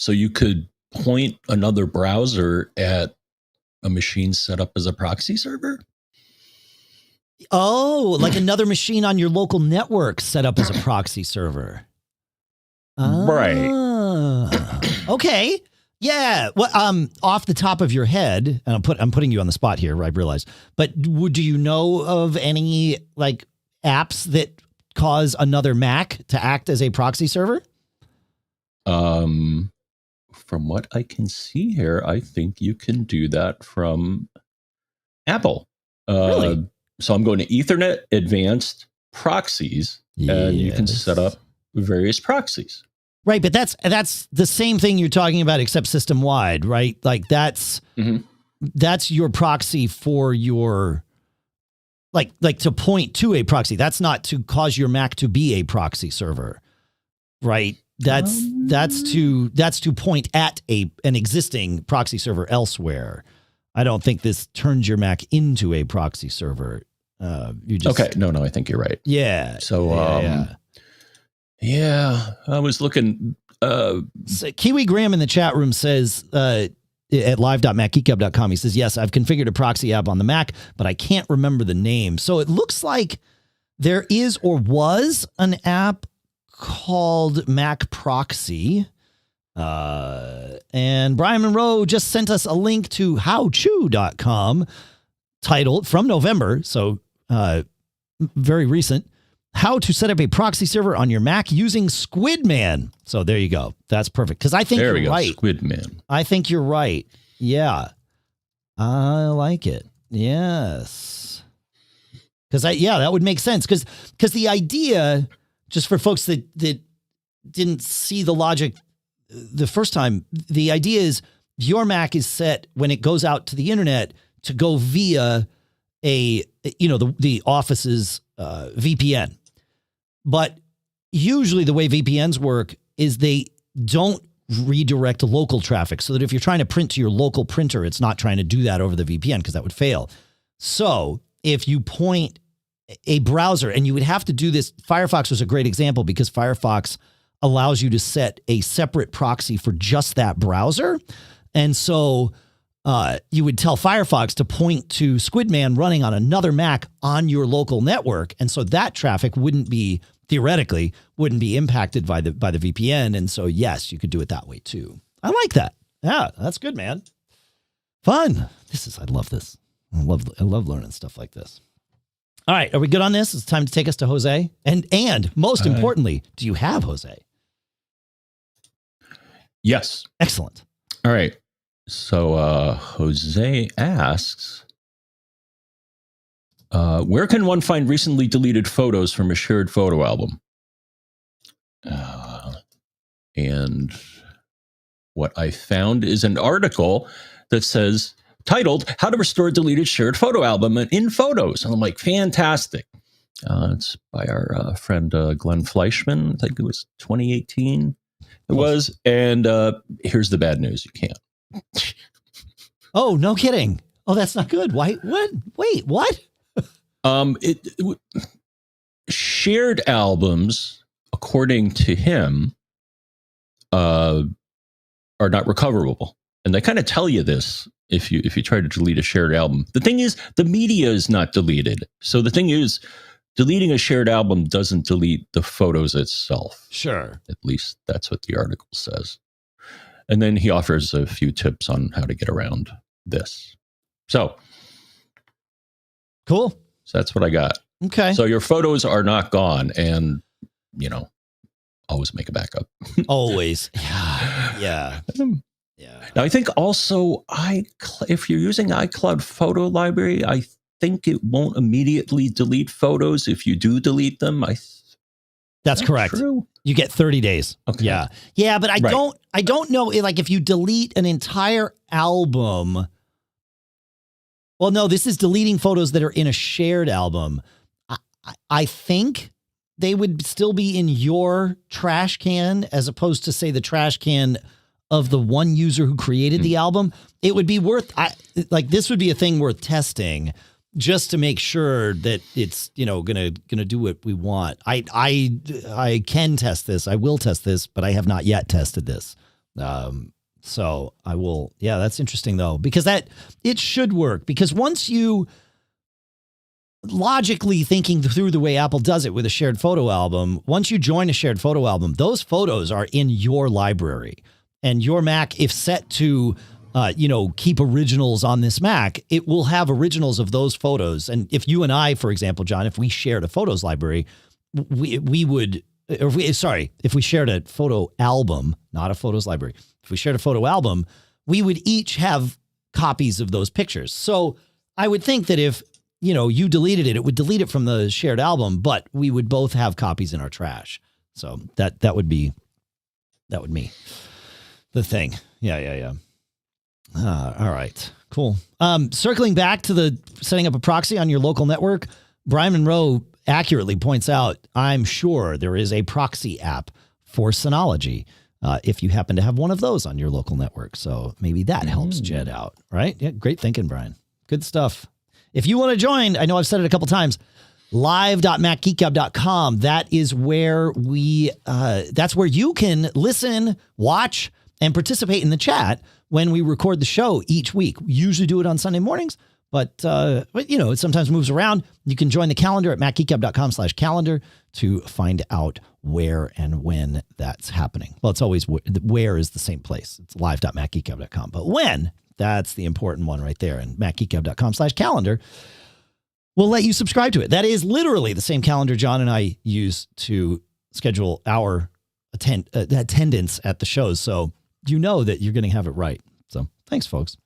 you could point another browser at a machine set up as a proxy server. Oh, like another machine on your local network set up as a proxy server. Right. Okay. Yeah. Well, off the top of your head, and I'm putting you on the spot here, I realize, but do you know of any like apps that cause another Mac to act as a proxy server? From what I can see here, I think you can do that from Apple. Really? So I'm going to Ethernet Advanced Proxies, and you can set up various proxies. Right, but that's the same thing you're talking about, except system wide, right? Like that's your proxy for your like to point to a proxy. That's not to cause your Mac to be a proxy server, right? That's to point at an existing proxy server elsewhere. I don't think this turns your Mac into a proxy server. You just okay. No, I think you're right. Yeah. So yeah, I was looking. So Kiwi Graham in the chat room says at live.macgeekgab.com, he says, yes, I've configured a proxy app on the Mac, but I can't remember the name. So it looks like there is or was an app called Mac Proxy. And Brian Monroe just sent us a link to howchew.com titled from November. So very recent. How to set up a proxy server on your Mac using Squidman. So there you go. That's perfect. Because I think you're right. Squidman. I think you're right. Yeah. I like it. Yes. Because that would make sense. Because the idea, just for folks that didn't see the logic the first time, the idea is your Mac is set when it goes out to the internet to go via the office's VPN. But usually the way VPNs work is they don't redirect local traffic, so that if you're trying to print to your local printer, it's not trying to do that over the VPN because that would fail. So if you point a browser, and you would have to do this, Firefox was a great example because Firefox allows you to set a separate proxy for just that browser. And so you would tell Firefox to point to Squidman running on another Mac on your local network. And so that traffic theoretically wouldn't be impacted by the VPN. And so, yes, you could do it that way too. I like that. Yeah, that's good, man. Fun. I love this. I love learning stuff like this. All right. Are we good on this? It's time to take us to Jose. And most importantly, do you have Jose? Yes. Excellent. All right. So Jose asks, where can one find recently deleted photos from a shared photo album? And what I found is an article that says, titled, How to Restore Deleted Shared Photo Album in Photos. And I'm like, fantastic. It's by our friend Glenn Fleischman. I think it was 2018. It was. And here's the bad news. You can't. Oh, no kidding. Oh, that's not good. Why? What? Wait, what? Shared albums, according to him, are not recoverable. And they kind of tell you this if you try to delete a shared album. The thing is, the media is not deleted. So the thing is, deleting a shared album doesn't delete the photos itself. Sure. At least that's what the article says. And then he offers a few tips on how to get around this. So cool. So that's what I got. Okay. So your photos are not gone. And always make a backup. Always. Yeah. Now, I think also if you're using iCloud Photo Library, I think it won't immediately delete photos if you do delete them. That's correct. True? You get 30 days. Okay. Yeah, but I don't know, like if you delete an entire album. Well, no, this is deleting photos that are in a shared album. I think they would still be in your trash can as opposed to, say, the trash can of the one user who created the album. It would be worth, this would be a thing worth testing just to make sure that it's, gonna do what we want. I can test this. I will test this, but I have not yet tested this. So I will. Yeah, that's interesting though, because it should work, because once you logically thinking through the way Apple does it with a shared photo album, once you join a shared photo album, those photos are in your library, and your Mac, if set to keep originals on this Mac, it will have originals of those photos. And if you and I, for example, John, if we shared a photos library, if we shared a photo album, not a photos library, if we shared a photo album, we would each have copies of those pictures. So I would think that if, you deleted it, it would delete it from the shared album, but we would both have copies in our trash. So that would be the thing. Yeah. All right, cool. Circling back to the setting up a proxy on your local network, Brian Monroe accurately points out, I'm sure there is a proxy app for Synology if you happen to have one of those on your local network. So maybe that helps Jedd out, right? Yeah, great thinking, Brian. Good stuff. If you want to join, I know I've said it a couple times, live.macgeekgab.com. That is where that's where you can listen, watch, and participate in the chat when we record the show each week. We usually do it on Sunday mornings, but it sometimes moves around. You can join the calendar at macgeekgab.com/calendar to find out where and when that's happening. Well, it's always where is the same place. It's live.macgeekgab.com. But when, that's the important one right there. And macgeekgab.com/calendar will let you subscribe to it. That is literally the same calendar John and I use to schedule our attendance at the shows. So you know that you're going to have it right. So thanks, folks.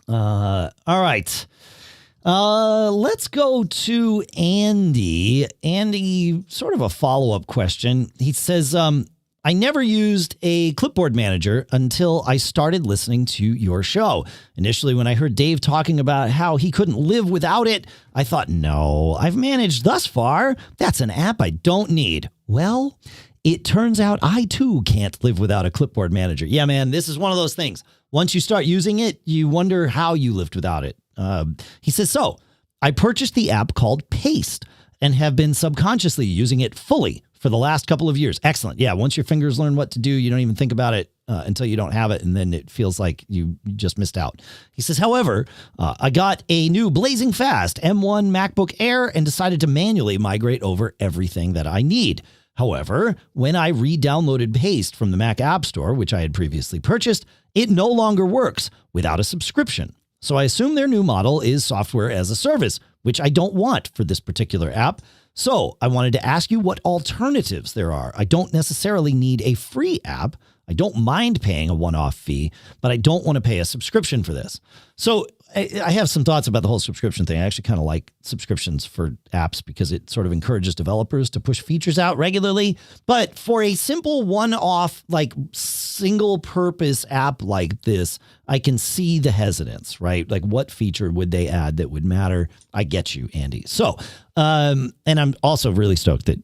All right. Let's go to Andy. Andy, sort of a follow-up question. He says, I never used a Clipboard Manager until I started listening to your show. Initially, when I heard Dave talking about how he couldn't live without it, I thought, no, I've managed thus far. That's an app I don't need. Well, it turns out I, too, can't live without a Clipboard Manager. Yeah, man, this is one of those things. Once you start using it, you wonder how you lived without it. He says, so I purchased the app called Paste and have been subconsciously using it fully for the last couple of years. Excellent. Yeah, once your fingers learn what to do, you don't even think about it until you don't have it, and then it feels like you just missed out. He says, however, I got a new blazing fast M1 MacBook Air and decided to manually migrate over everything that I need. However, when I re-downloaded Paste from the Mac App Store, which I had previously purchased, it no longer works without a subscription. So I assume their new model is software as a service, which I don't want for this particular app. So I wanted to ask you what alternatives there are. I don't necessarily need a free app. I don't mind paying a one-off fee, but I don't want to pay a subscription for this. So I have some thoughts about the whole subscription thing. I actually kind of like subscriptions for apps because it sort of encourages developers to push features out regularly. But for a simple one-off, like single purpose app like this, I can see the hesitance, right? Like what feature would they add that would matter? I get you, Andy. So, and I'm also really stoked that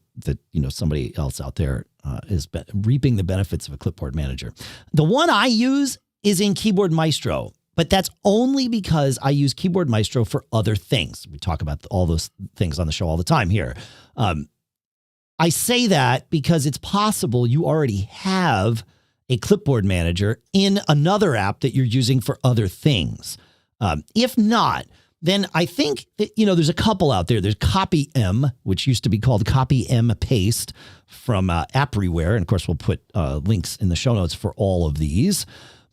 somebody else out there is reaping the benefits of a Clipboard Manager. The one I use is in Keyboard Maestro, but that's only because I use Keyboard Maestro for other things. We talk about all those things on the show all the time here. I say that because it's possible you already have a Clipboard Manager in another app that you're using for other things. If not, then I think that, there's a couple out there. There's CopyM, which used to be called CopyM Paste from Appreware. And of course, we'll put links in the show notes for all of these.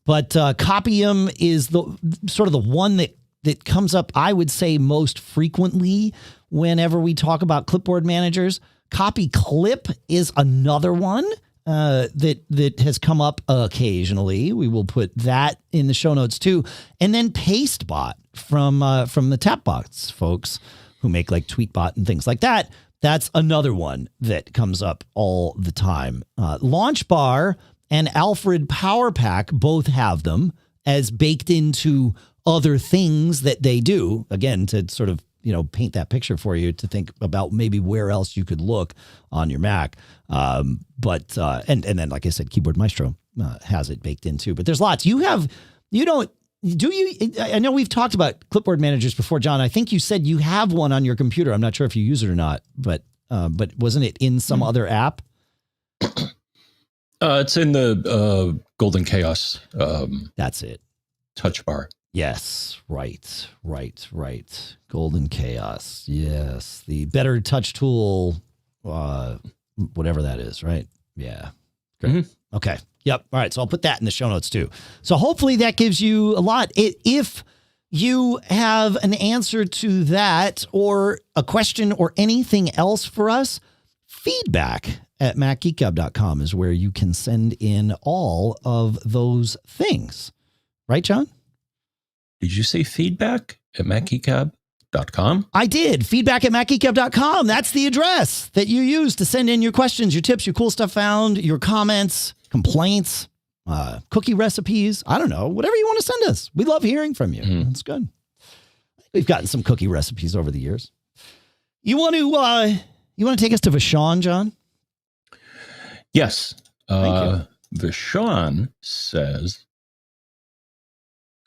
But CopyM is the sort of the one that comes up, I would say, most frequently whenever we talk about Clipboard Managers. copy clip is another one that has come up occasionally. We will put that in the show notes too. And then Pastebot from the Tapbots folks who make like Tweetbot and things like that. That's another one that comes up all the time. Launch Bar and Alfred Power Pack both have them as baked into other things that they do. Again, to sort of, paint that picture for you to think about maybe where else you could look on your Mac. And then, like I said, Keyboard Maestro has it baked into. But there's lots. I know we've talked about Clipboard Managers before, John. I think you said you have one on your computer. I'm not sure if you use it or not, but wasn't it in some other app? It's in the Golden Chaos. That's it. Touch bar. Yes. Right. Golden Chaos. Yes. The better touch tool, whatever that is, right? Yeah. Great. Mm-hmm. Okay. Yep. All right. So I'll put that in the show notes too. So hopefully that gives you a lot. If you have an answer to that or a question or anything else for us, feedback at macgeekgab.com is where you can send in all of those things. Right, John? Did you say feedback at macgeekgab.com? I did. Feedback at macgeekgab.com. That's the address that you use to send in your questions, your tips, your cool stuff found, your comments, complaints, cookie recipes. I don't know. Whatever you want to send us. We love hearing from you. Mm-hmm. That's good. We've gotten some cookie recipes over the years. You want to take us to VaShawn, John? Yes. VaShawn says,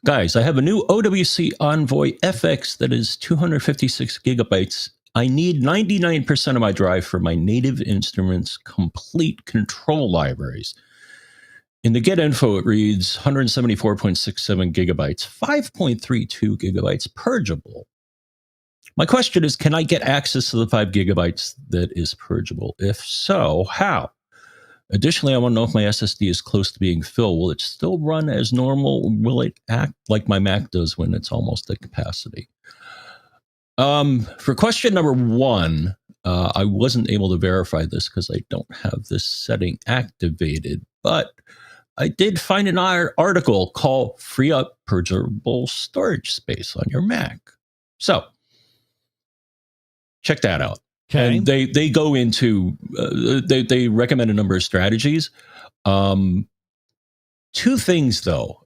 guys, I have a new OWC Envoy FX that is 256 gigabytes. I need 99% of my drive for my native instruments complete control libraries. In the get info, it reads 174.67 gigabytes, 5.32 gigabytes purgeable. My question is, can I get access to the 5 gigabytes that is purgeable? If so, how? Additionally, I want to know if my SSD is close to being filled. Will it still run as normal? Will it act like my Mac does when it's almost at capacity? For question number 1, I wasn't able to verify this because I don't have this setting activated, but I did find an article called Free Up Purgeable Storage Space on Your Mac. So, check that out. Okay. And they go into, they recommend a number of strategies. 2 things, though.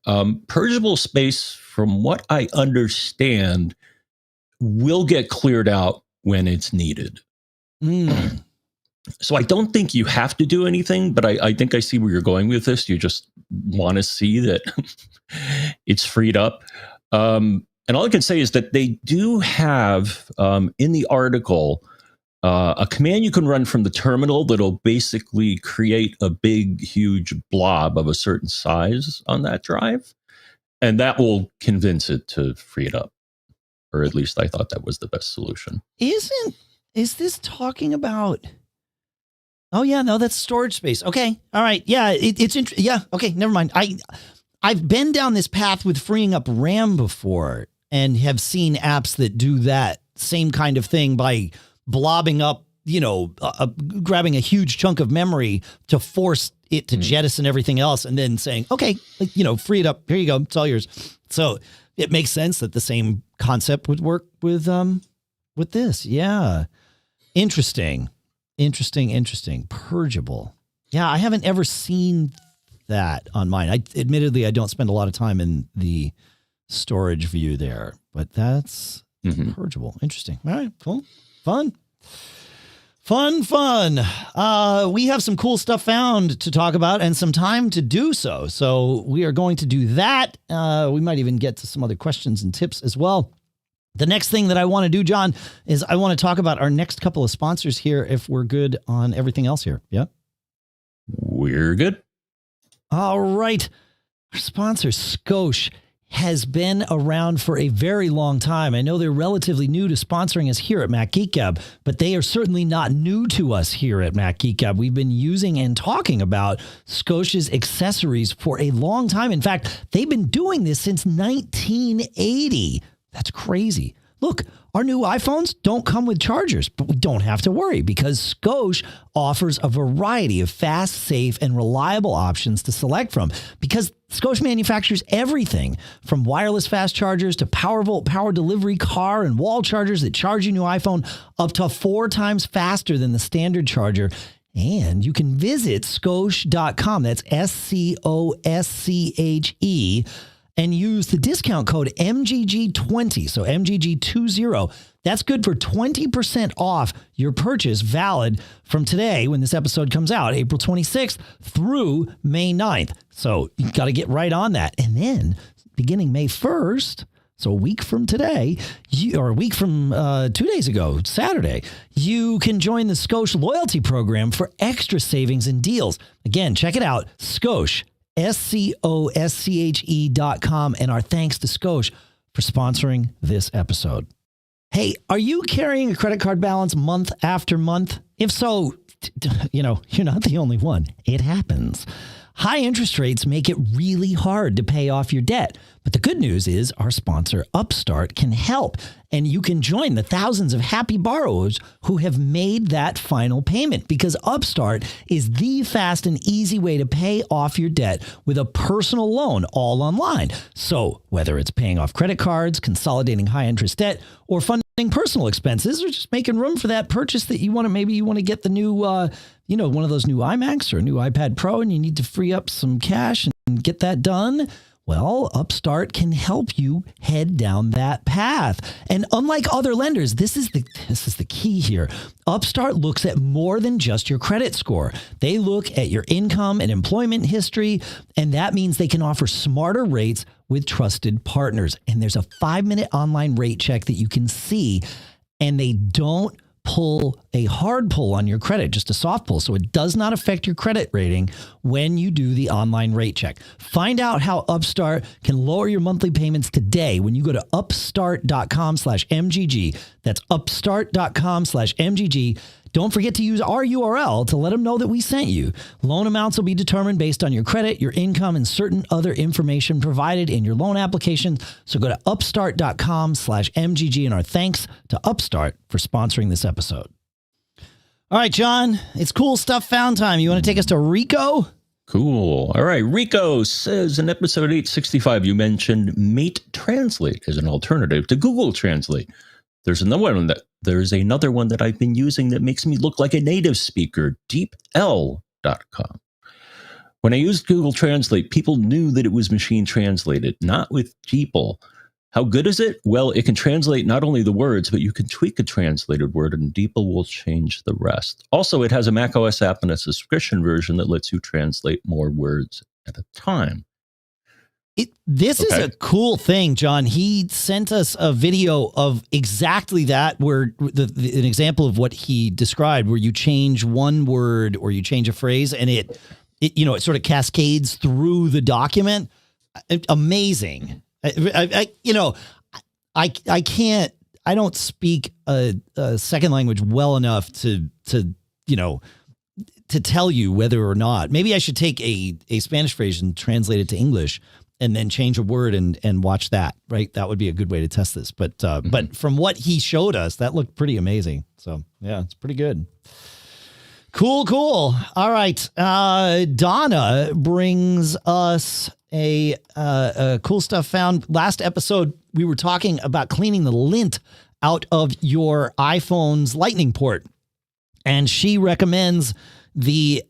Purgeable space, from what I understand, will get cleared out when it's needed. So I don't think you have to do anything, but I think I see where you're going with this. You just want to see that it's freed up. And all I can say is that they do have, in the article, a command you can run from the terminal that'll basically create a big, huge blob of a certain size on that drive. And that will convince it to free it up. Or at least I thought that was the best solution. Is this talking about... Oh, yeah, no, that's storage space. Okay. All right. Yeah, it's interesting. Yeah. Okay. Never mind. I've been down this path with freeing up RAM before and have seen apps that do that same kind of thing by blobbing up, grabbing a huge chunk of memory to force it to jettison everything else and then saying, okay, free it up. Here you go. It's all yours. So it makes sense that the same concept would work with this. Yeah. Interesting. Purgeable. Yeah. I haven't ever seen that on mine. Admittedly, I don't spend a lot of time in the storage view there, but that's purgeable. Interesting. All right. Cool. Fun. We have some cool stuff found to talk about and some time to do so. So we are going to do that. We might even get to some other questions and tips as well. The next thing that I want to do, John, is I want to talk about our next couple of sponsors here if we're good on everything else here. Yeah? We're good. All right. Our sponsor, SCOSCHE, has been around for a very long time. I know they're relatively new to sponsoring us here at Mac Geek Gab, but they are certainly not new to us here at Mac Geek Gab. We've been using and talking about SCOSCHE's accessories for a long time. In fact, they've been doing this since 1980. That's crazy. Look, Our new iPhones don't come with chargers, but we don't have to worry because SCOSCHE offers a variety of fast, safe, and reliable options to select from because SCOSCHE manufactures everything from wireless fast chargers to Powervolt power delivery car and wall chargers that charge your new iPhone up to 4 times faster than the standard charger. And you can visit scosche.com. That's SCOSCHE. And use the discount code MGG20. So MGG20. That's good for 20% off your purchase, valid from today when this episode comes out, April 26th through May 9th. So you got to get right on that. And then beginning May 1st, so a week from today, or a week from 2 days ago, Saturday, you can join the SCOSCHE loyalty program for extra savings and deals. Again, check it out, SCOSCHE. SCOSCHE.com, and our thanks to SCOSCHE for sponsoring this episode. Hey, are you carrying a credit card balance month after month? If so, you're not the only one. It happens. High interest rates make it really hard to pay off your debt. But the good news is our sponsor, Upstart, can help. And you can join the thousands of happy borrowers who have made that final payment because Upstart is the fast and easy way to pay off your debt with a personal loan all online. So whether it's paying off credit cards, consolidating high interest debt, or funding personal expenses, or just making room for that purchase that you want to, maybe you want to get the new, one of those new iMacs or a new iPad Pro and you need to free up some cash and get that done. Well, Upstart can help you head down that path. And unlike other lenders, this is the key here. Upstart looks at more than just your credit score. They look at your income and employment history, and that means they can offer smarter rates with trusted partners. And there's a 5-minute online rate check that you can see, and they don't pull a hard pull on your credit, just a soft pull. So it does not affect your credit rating when you do the online rate check. Find out how Upstart can lower your monthly payments today when you go to upstart.com/MGG. That's upstart.com/MGG. Don't forget to use our URL to let them know that we sent you. Loan amounts will be determined based on your credit, your income, and certain other information provided in your loan application. So go to upstart.com/MGG, and our thanks to Upstart for sponsoring this episode. All right, John, it's cool stuff found time. You want to take us to Rico? Cool. All right. Rico says in episode 865, you mentioned Mate Translate as an alternative to Google Translate. There's another one that I've been using that makes me look like a native speaker, deepl.com. When I used Google Translate, people knew that it was machine translated, not with DeepL. How good is it? Well, it can translate not only the words, but you can tweak a translated word and DeepL will change the rest. Also, it has a macOS app and a subscription version that lets you translate more words at a time. This is a cool thing, John. He sent us a video of exactly that, where an example of what he described, where you change one word or you change a phrase, and it sort of cascades through the document. Amazing. I don't speak a second language well enough to tell you whether or not. Maybe I should take a Spanish phrase and translate it to English, and then change a word and watch that, right? That would be a good way to test this. But but from what he showed us, that looked pretty amazing. So yeah, it's pretty good. Cool. All right. Donna brings us a cool stuff found. Last episode, we were talking about cleaning the lint out of your iPhone's Lightning port. And she recommends the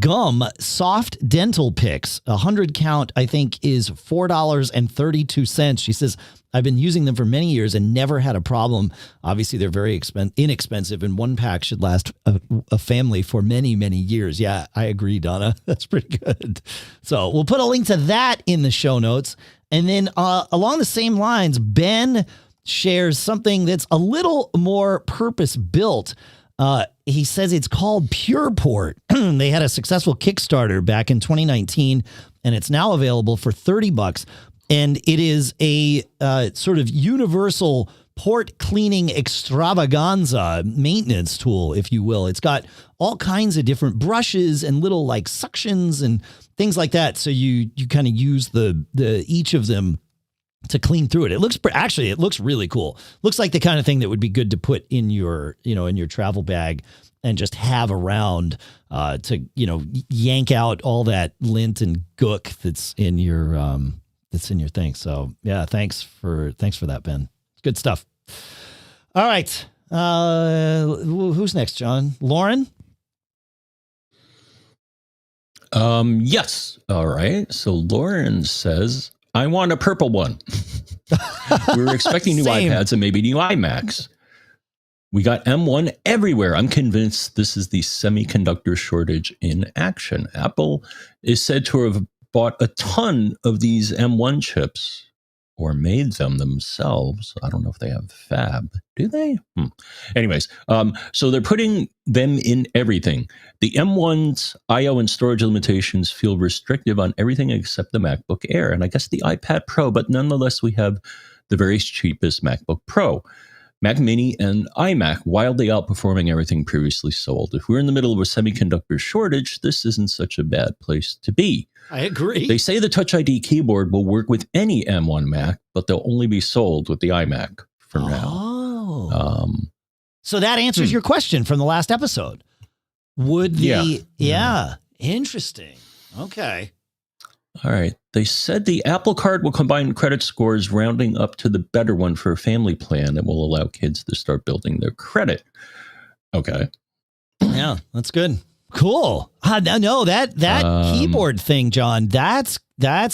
gum soft dental picks. 100 count, I think, is $4.32. She says, I've been using them for many years and never had a problem. Obviously, they're very inexpensive, and one pack should last a family for many, many years. Yeah, I agree, Donna. That's pretty good. So we'll put a link to that in the show notes. And then along the same lines, Ben shares something that's a little more purpose-built. He says it's called PurePort. They had a successful Kickstarter back in 2019, and it's now available for $30. And it is a sort of universal port cleaning extravaganza maintenance tool, if you will. It's got all kinds of different brushes and little like suctions and things like that. So you kind of use the each of them to clean through it. It looks actually, it looks really cool. Looks like the kind of thing that would be good to put in your, in your travel bag and just have around to, yank out all that lint and gook that's in your thing. So yeah, thanks for that, Ben. Good stuff. All right. Who's next, John? Loren? Yes. All right. So Loren says, I want a purple one. We were expecting new iPads and maybe new iMacs. We got M1 everywhere. I'm convinced this is the semiconductor shortage in action. Apple is said to have bought a ton of these M1 chips or made them themselves. I don't know if they have fab. Do they? Anyways, so they're putting them in everything. The M1's I/O and storage limitations feel restrictive on everything except the MacBook Air, and I guess the iPad Pro, but nonetheless, we have the very cheapest MacBook Pro. Mac Mini and iMac wildly outperforming everything previously sold. If we're in the middle of a semiconductor shortage, this isn't such a bad place to be. I agree. They say the Touch ID keyboard will work with any M1 Mac, but they'll only be sold with the iMac for now. So that answers your question from the last episode. Would the... Yeah. Interesting. Okay. All right. They said the Apple Card will combine credit scores rounding up to the better one for a family plan that will allow kids to start building their credit. Okay. Yeah, that's good. Cool. No, that keyboard thing, John, that's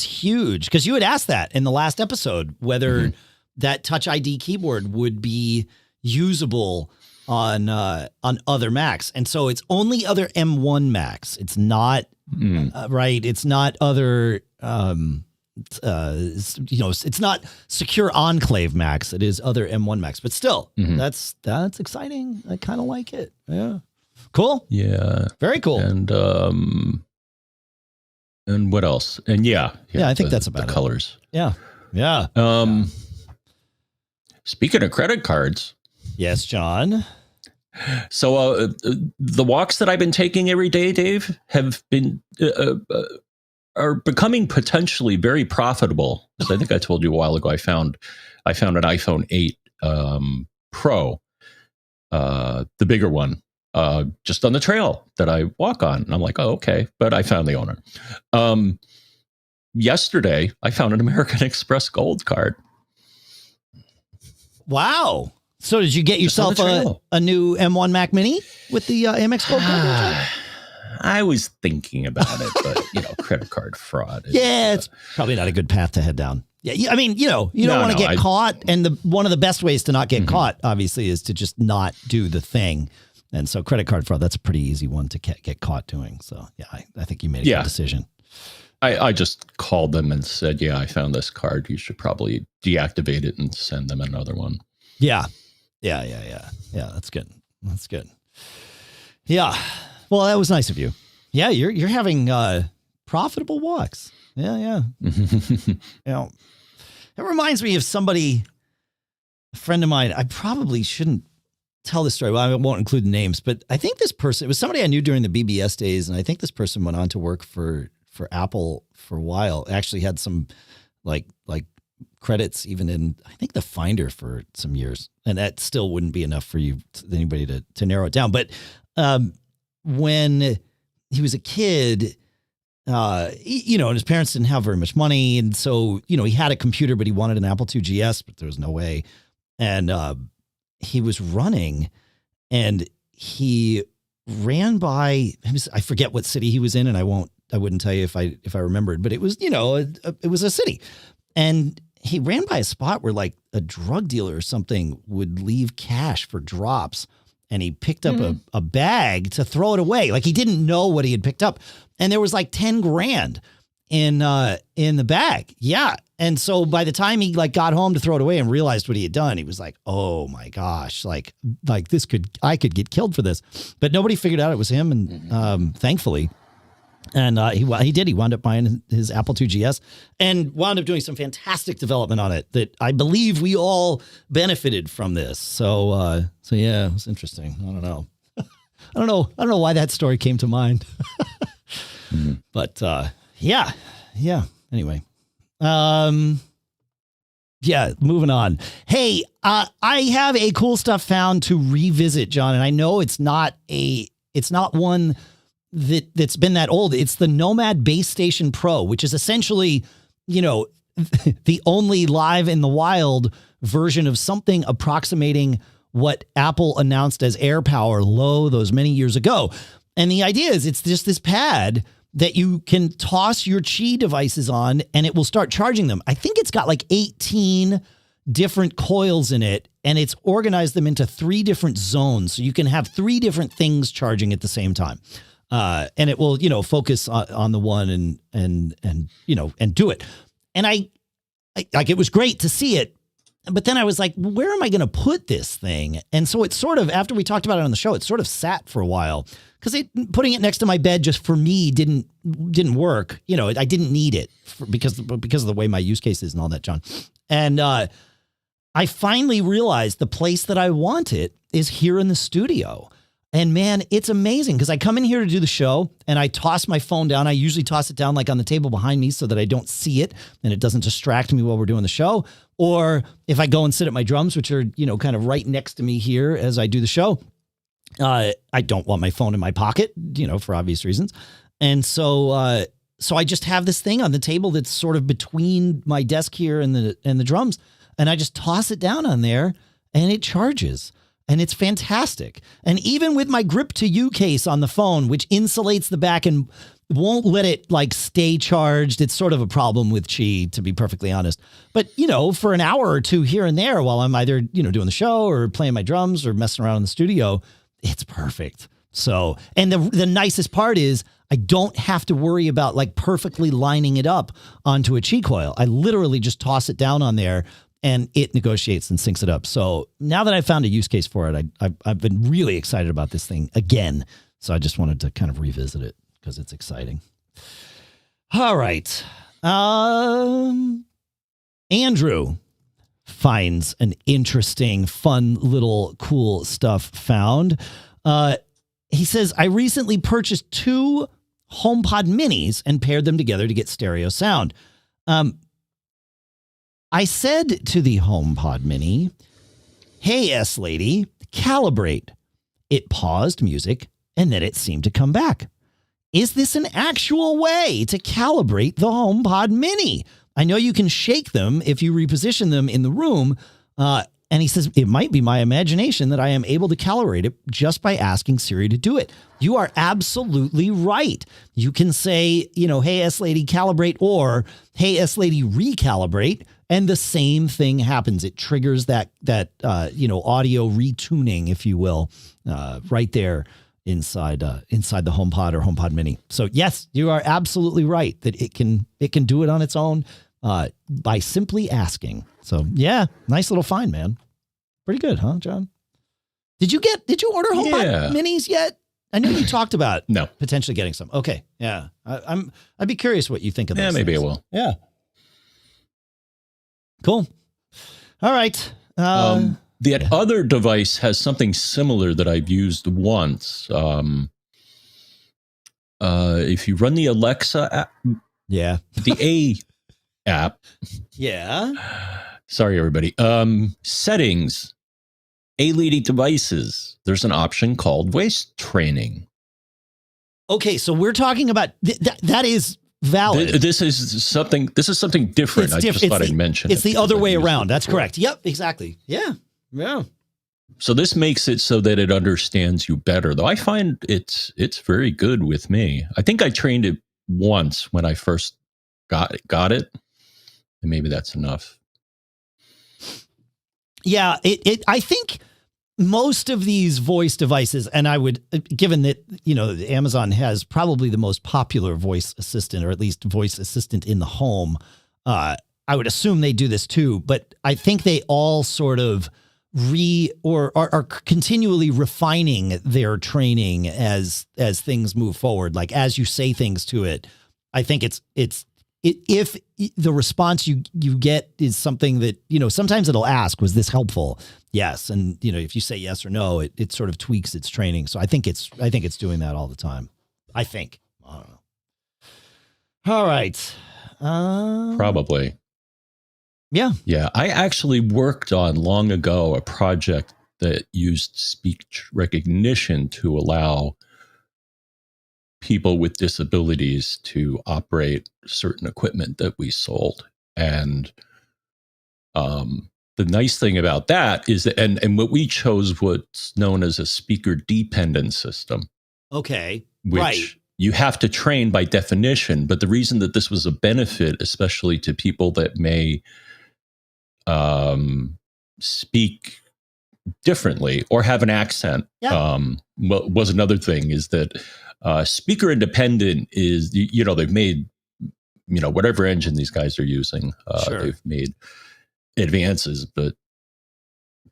huge. Because you had asked that in the last episode, whether that Touch ID keyboard would be usable on other Macs. And so it's only other M1 Macs. It's not right. It's not other, it's not secure enclave Macs. It is other M1 Macs, but still that's exciting. I kind of like it. Yeah. Cool. Yeah. Very cool. And what else? And yeah, I think that's about the it. Colors. Yeah. Yeah. Speaking of credit cards. Yes, John. So the walks that I've been taking every day, Dave, have been are becoming potentially very profitable. So I think I told you a while ago I found an iPhone 8 Pro, the bigger one, just on the trail that I walk on. And I'm like, oh, okay. But I found the owner. Yesterday, I found an American Express Gold card. Wow. So did you get yourself a new M1 Mac Mini with the Amex Gold card? I was thinking about it, but credit card fraud. It's probably not a good path to head down. Yeah, I mean, you don't want to get caught, and one of the best ways to not get caught, obviously, is to just not do the thing. And so, credit card fraud, that's a pretty easy one to get caught doing. So, yeah, I think you made a good decision. I just called them and said, yeah, I found this card. You should probably deactivate it and send them another one. Yeah. Yeah. That's good. That's good. Yeah. Well, that was nice of you. Yeah, you're having profitable walks. Yeah. It reminds me of somebody, a friend of mine. I probably shouldn't tell this story. Well, I won't include the names, but I think this person, it was somebody I knew during the BBS days, and I think this person went on to work for Apple for a while. Actually had some like credits even in, I think, the Finder for some years, and that still wouldn't be enough for anybody to narrow it down. But when he was a kid, and his parents didn't have very much money, and so he had a computer, but he wanted an Apple II GS, but there was no way. And he was running, and he ran by. I forget what city he was in, and I wouldn't tell you if I remembered, but it was it was a city, and he ran by a spot where like a drug dealer or something would leave cash for drops. And he picked up a bag to throw it away. Like he didn't know what he had picked up. And there was like 10 grand in the bag. Yeah. And so by the time he got home to throw it away and realized what he had done, he was like, oh my gosh, like I could get killed for this. But nobody figured out it was him. And thankfully, and he did. He wound up buying his Apple II GS and wound up doing some fantastic development on it that I believe we all benefited from this. So yeah, it was interesting. I don't know. I don't know why that story came to mind. But yeah. Anyway, Yeah, moving on. Hey, I have a cool stuff found to revisit, John, and I know it's not one that's been that old. It's the Nomad Base Station Pro, which is essentially, the only live in the wild version of something approximating what Apple announced as AirPower those many years ago. And the idea is it's just this pad that you can toss your Qi devices on and it will start charging them. I think it's got like 18 different coils in it, and it's organized them into 3 different zones. So you can have 3 different things charging at the same time. And it will, focus on the one and do it. And I it was great to see it. But then I was like, where am I going to put this thing? And so it sort of, after we talked about it on the show, it sort of sat for a while because putting it next to my bed just for me didn't work. I didn't need it because of the way my use case is and all that, John. And I finally realized the place that I want it is here in the studio. And man, it's amazing because I come in here to do the show and I toss my phone down. I usually toss it down like on the table behind me so that I don't see it and it doesn't distract me while we're doing the show. Or if I go and sit at my drums, which are, kind of right next to me here as I do the show, I don't want my phone in my pocket, for obvious reasons. And so I just have this thing on the table that's sort of between my desk here and the drums. And I just toss it down on there and it charges. And it's fantastic. And even with my Grip to You case on the phone, which insulates the back and won't let it stay charged. It's sort of a problem with Qi, to be perfectly honest. But, for an hour or two here and there while I'm either, doing the show or playing my drums or messing around in the studio, it's perfect. So, and the nicest part is I don't have to worry about perfectly lining it up onto a Qi coil. I literally just toss it down on there and it negotiates and syncs it up. So now that I found a use case for it, I've been really excited about this thing again. So I just wanted to kind of revisit it because it's exciting. All right. Andrew finds an interesting, fun, little cool stuff found. He says, I recently purchased 2 HomePod minis and paired them together to get stereo sound. I said to the HomePod mini, hey, S-Lady, calibrate. It paused music, and then it seemed to come back. Is this an actual way to calibrate the HomePod mini? I know you can shake them if you reposition them in the room. And he says, it might be my imagination that I am able to calibrate it just by asking Siri to do it. You are absolutely right. You can say, hey, S-Lady, calibrate, or hey, S-Lady, recalibrate. And the same thing happens. It triggers that audio retuning, if you will, right there inside the HomePod or HomePod Mini. So yes, you are absolutely right that it can do it on its own by simply asking. So yeah, nice little find, man. Pretty good, huh, John? Did you order HomePod Minis yet? I know you talked about potentially getting some. Okay, yeah, I'd be curious what you think of those. Yeah, maybe things. I will. Yeah. Cool. All right. The other device has something similar that I've used once. If you run the Alexa app, the A app. Yeah. Sorry, everybody. Settings, A-Lady devices. There's an option called voice training. Okay, so we're talking about that is valid. This is something different. I just thought I'd mention it. It's the other way around. That's correct. Yep, exactly. Yeah. Yeah. So this makes it so that it understands you better, though I find it's very good with me. I think I trained it once when I first got it, and maybe that's enough. Yeah, I think most of these voice devices, and I would, given that, Amazon has probably the most popular voice assistant, or at least voice assistant in the home, I would assume they do this too, but I think they all sort of are continually refining their training as things move forward. Like as you say things to it, I think if the response you get is something that, sometimes it'll ask, was this helpful? Yes. And, if you say yes or no, it sort of tweaks its training. So I think it's doing that all the time. I think. I don't know. All right. Probably. Yeah. Yeah. I actually worked on long ago a project that used speech recognition to allow people with disabilities to operate certain equipment that we sold. And the nice thing about that is that, and what we chose what's known as a speaker dependent system. Okay. Which right. you have to train by definition. But the reason that this was a benefit, especially to people that may speak differently or have an accent, was another thing is that speaker independent is, they've made, whatever engine these guys are using, they've made advances, but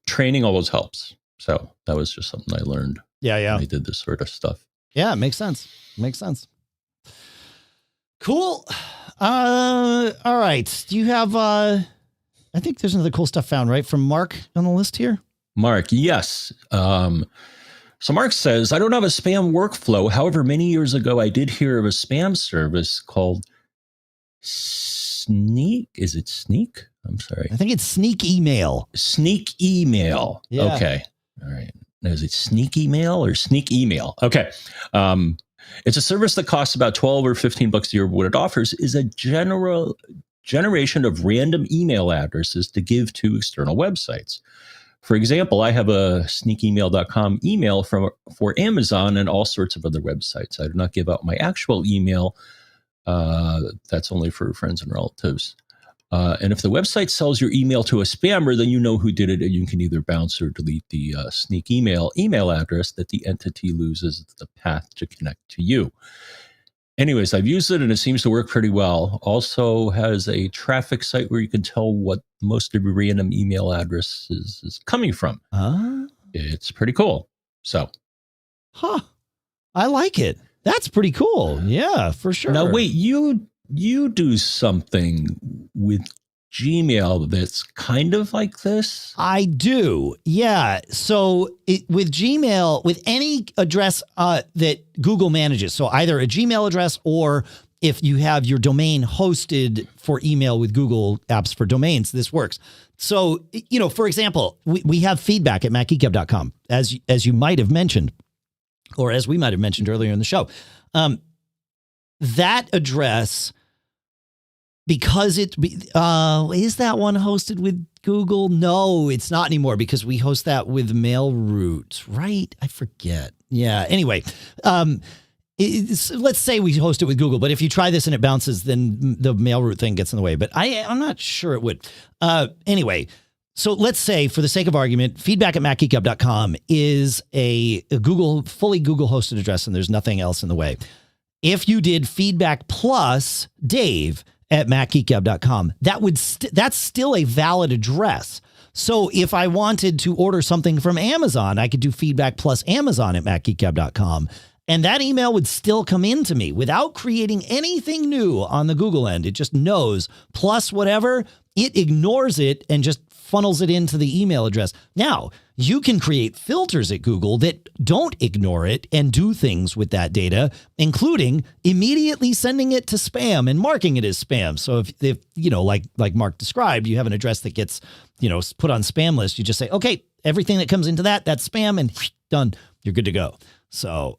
training always helps. So that was just something I learned. Yeah. When I did this sort of stuff. Yeah, it makes sense. Cool. All right. Do you have, I think there's another cool stuff found, right? From Mark on the list here. Mark, yes. So Mark says, I don't have a spam workflow. However, many years ago, I did hear of a spam service called Sneak. Is it Sneak? I'm sorry. I think it's Sneak Email. Sneak Email. Yeah. Okay. All right. Now, is it Sneak Email or Sneak Email? Okay. It's a service that costs about $12 or $15 a year. What it offers is a generation of random email addresses to give to external websites. For example, I have a sneakemail.com email for Amazon and all sorts of other websites. I do not give out my actual email. That's only for friends and relatives. And if the website sells your email to a spammer, then you know who did it, and you can either bounce or delete the sneak email address that the entity loses the path to connect to you. Anyways, I've used it and it seems to work pretty well. Also has a traffic site where you can tell what most of your random email address is coming from. It's pretty cool. So. I like it. That's pretty cool. Yeah, for sure. Now, wait, you do something with Gmail that's kind of like this? I do. Yeah. So with Gmail, with any address that Google manages, so either a Gmail address or if you have your domain hosted for email with Google Apps for Domains, this works. So, for example, we have feedback at macgeekgab.com, as you might have mentioned, or as we might have mentioned earlier in the show. That address, because is that one hosted with Google? No, it's not anymore because we host that with Mailroot, right? I forget. Yeah. Anyway, let's say we host it with Google, but if you try this and it bounces, then the Mailroot thing gets in the way. But I'm not sure it would. Anyway, so let's say, for the sake of argument, feedback at macgeekgab.com is a fully Google hosted address, and there's nothing else in the way. If you did feedback plus Dave at macgeekgab.com, that's still a valid address. So if I wanted to order something from Amazon, I could do feedback plus Amazon at macgeekgab.com, and that email would still come into me without creating anything new on the Google end. It just knows, plus whatever, it ignores it and just funnels it into the email address. Now, you can create filters at Google that don't ignore it and do things with that data, including immediately sending it to spam and marking it as spam. So if like Mark described, you have an address that gets, put on spam list, you just say, okay, everything that comes into that's spam, and done. You're good to go. So,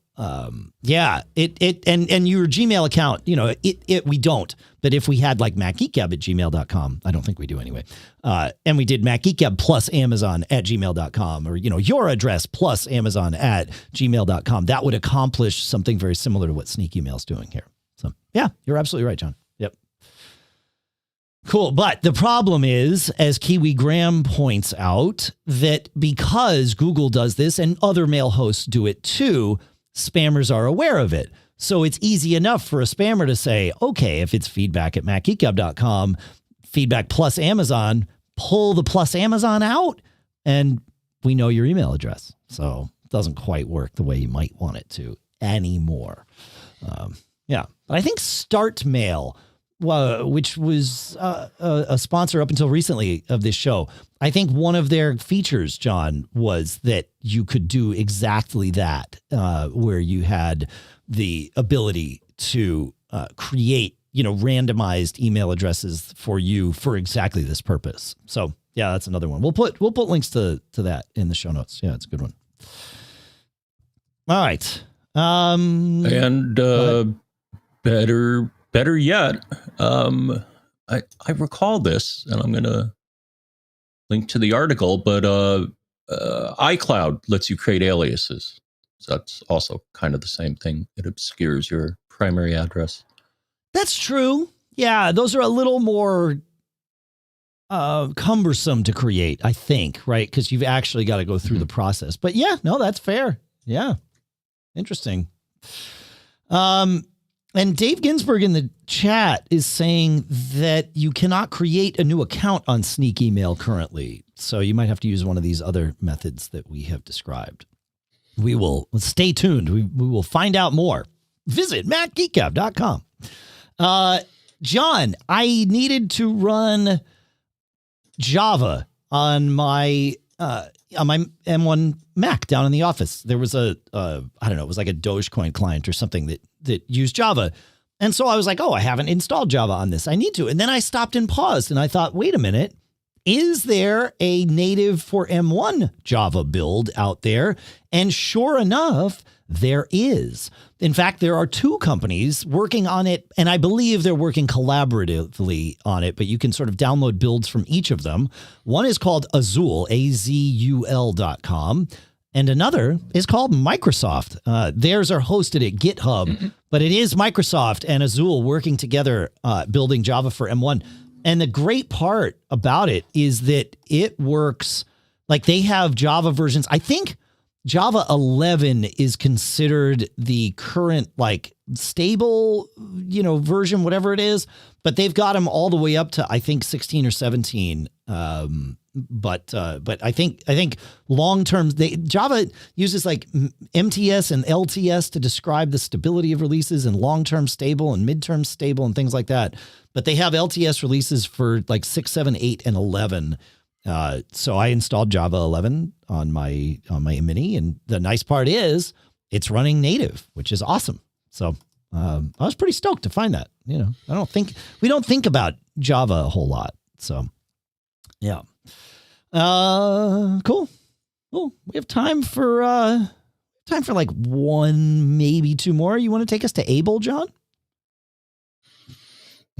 yeah, and your Gmail account, we don't, but if we had like macgeekgab at gmail.com, I don't think we do anyway. And we did macgeekgab plus Amazon at gmail.com, or, your address plus Amazon at gmail.com, that would accomplish something very similar to what Sneak Email is doing here. So yeah, you're absolutely right, John. Yep. Cool. But the problem is, as Kiwi Graham points out, that because Google does this and other mail hosts do it too, spammers are aware of it. So it's easy enough for a spammer to say, okay, if it's feedback at macgeekgab.com, feedback plus Amazon, pull the plus Amazon out, and we know your email address. So it doesn't quite work the way you might want it to anymore. Yeah. But I think Start Mail, which was a sponsor up until recently of this show, I think one of their features, John, was that you could do exactly that, where you had the ability to create randomized email addresses for you for exactly this purpose. So yeah, that's another one. We'll put links to that in the show notes. Yeah, it's a good one. All right. And better yet, I recall this, and I'm going to link to the article, but iCloud lets you create aliases. So that's also kind of the same thing. It obscures your primary address. That's true. Yeah, those are a little more cumbersome to create, I think, right? Because you've actually got to go through the process. But yeah, no, that's fair. Yeah. Interesting. And Dave Ginsburg in the chat is saying that you cannot create a new account on Sneak Email currently. So you might have to use one of these other methods that we have described. We will stay tuned. We will find out more. Visit MacGeekGab.com. John, I needed to run Java on my M1 Mac down in the office. There was I don't know, it was like a Dogecoin client or something that used Java. And so I was like, oh, I haven't installed Java on this. I need to. And then I stopped and paused and I thought, wait a minute, is there a native for M1 Java build out there? And sure enough, there is. In fact, there are two companies working on it, and I believe they're working collaboratively on it, but you can sort of download builds from each of them. One is called Azul, AZUL.com, and another is called Microsoft. Theirs are hosted at GitHub, but it is Microsoft and Azul working together building Java for M1. And the great part about it is that it works, like they have Java versions. I think Java 11 is considered the current like stable, version, whatever it is, but they've got them all the way up to, I think 16 or 17. But I think long-term, Java uses like MTS and LTS to describe the stability of releases and long-term stable and mid-term stable and things like that. But they have LTS releases for like 6, 7, 8, and 11. So I installed Java 11 on my Mini, and the nice part is it's running native, which is awesome. So I was pretty stoked to find that. We don't think about Java a whole lot. So yeah, cool. We have time for like one, maybe two more. You want to take us to Abel, John?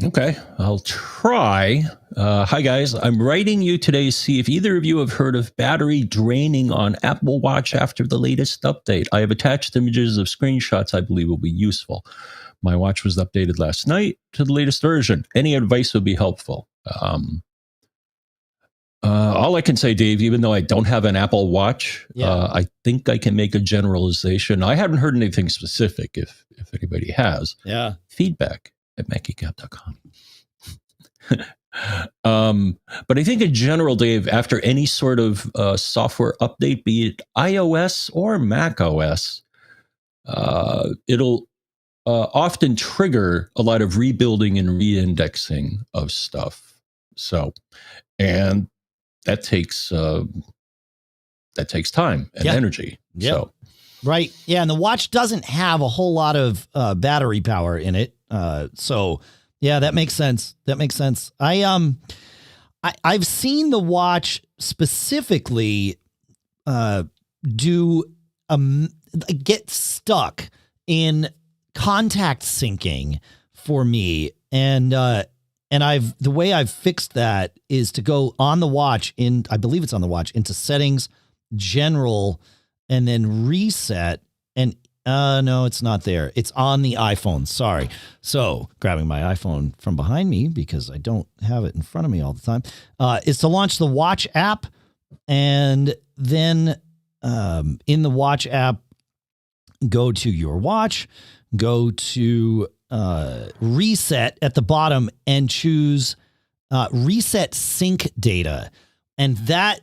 Okay, I'll try. Hi, guys. I'm writing you today to see if either of you have heard of battery draining on Apple Watch after the latest update. I have attached images of screenshots I believe will be useful. My watch was updated last night to the latest version. Any advice would be helpful. All I can say, Dave, even though I don't have an Apple Watch, I think I can make a generalization. I haven't heard anything specific. If anybody has, feedback at MacGeekGab.com. But I think in general, Dave, after any sort of software update, be it iOS or Mac OS, it'll often trigger a lot of rebuilding and re-indexing of stuff. So, and that takes time and energy. Yeah. So. Right. Yeah. And the watch doesn't have a whole lot of battery power in it. So yeah, that makes sense. I've seen the watch specifically get stuck in contact syncing for me. And the way I've fixed that is to go on the watch I believe it's on the watch, into settings, general, and then reset. And no, it's not there. It's on the iPhone. Sorry. So grabbing my iPhone from behind me because I don't have it in front of me all the time, is to launch the watch app. And then in the watch app, go to your watch, go to reset at the bottom and choose reset sync data. And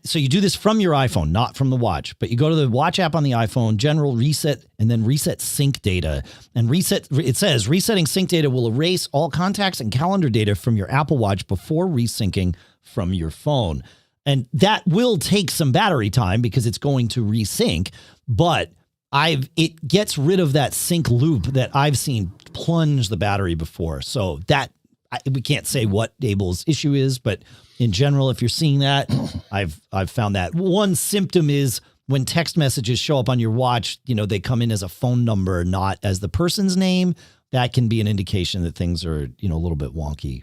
so you do this from your iPhone, not from the watch, but you go to the watch app on the iPhone, general reset, and then reset sync data. And it says resetting sync data will erase all contacts and calendar data from your Apple Watch before resyncing from your phone. And that will take some battery time because it's going to resync, but it gets rid of that sync loop that I've seen plunge the battery before. So that we can't say what Abel's issue is, but in general, if you're seeing that, I've found that one symptom is when text messages show up on your watch, they come in as a phone number, not as the person's name. That can be an indication that things are, a little bit wonky.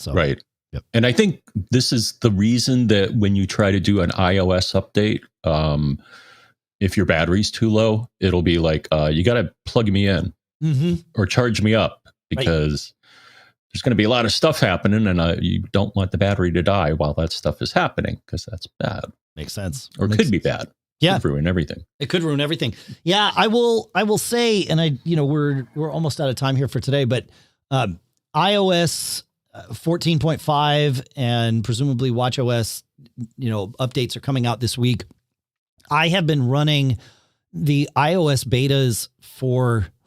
Right. Yep. And I think this is the reason that when you try to do an iOS update, if your battery's too low, it'll be like, you got to plug me in or charge me up because there's going to be a lot of stuff happening and you don't want the battery to die while that stuff is happening because that's bad. Makes sense. Or could be bad. Yeah. Could ruin everything. It could ruin everything. Yeah, I will say, and we're almost out of time here for today, but iOS 14.5 and presumably watchOS, updates are coming out this week. I have been running the iOS betas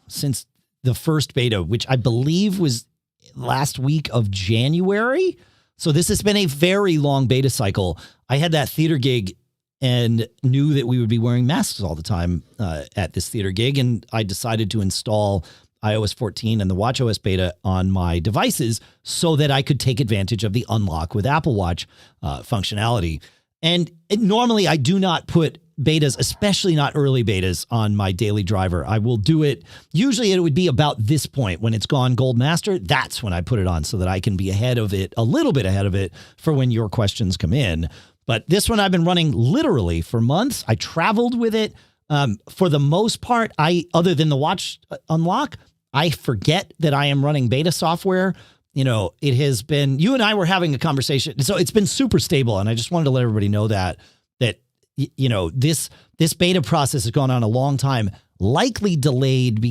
since the first beta, which I believe was last week of January. So this has been a very long beta cycle. I had that theater gig and knew that we would be wearing masks all the time at this theater gig. And I decided to install iOS 14 and the watchOS beta on my devices so that I could take advantage of the unlock with Apple Watch functionality. And normally I do not put betas, especially not early betas, on my daily driver. I will do it. Usually it would be about this point when it's gone Gold Master. That's when I put it on so that I can be ahead of it, a little bit ahead of it for when your questions come in. But this one I've been running literally for months. I traveled with it. For the most part, other than the watch unlock, I forget that I am running beta software. It has been, you and I were having a conversation. So it's been super stable. And I just wanted to let everybody know that this beta process has gone on a long time, likely delayed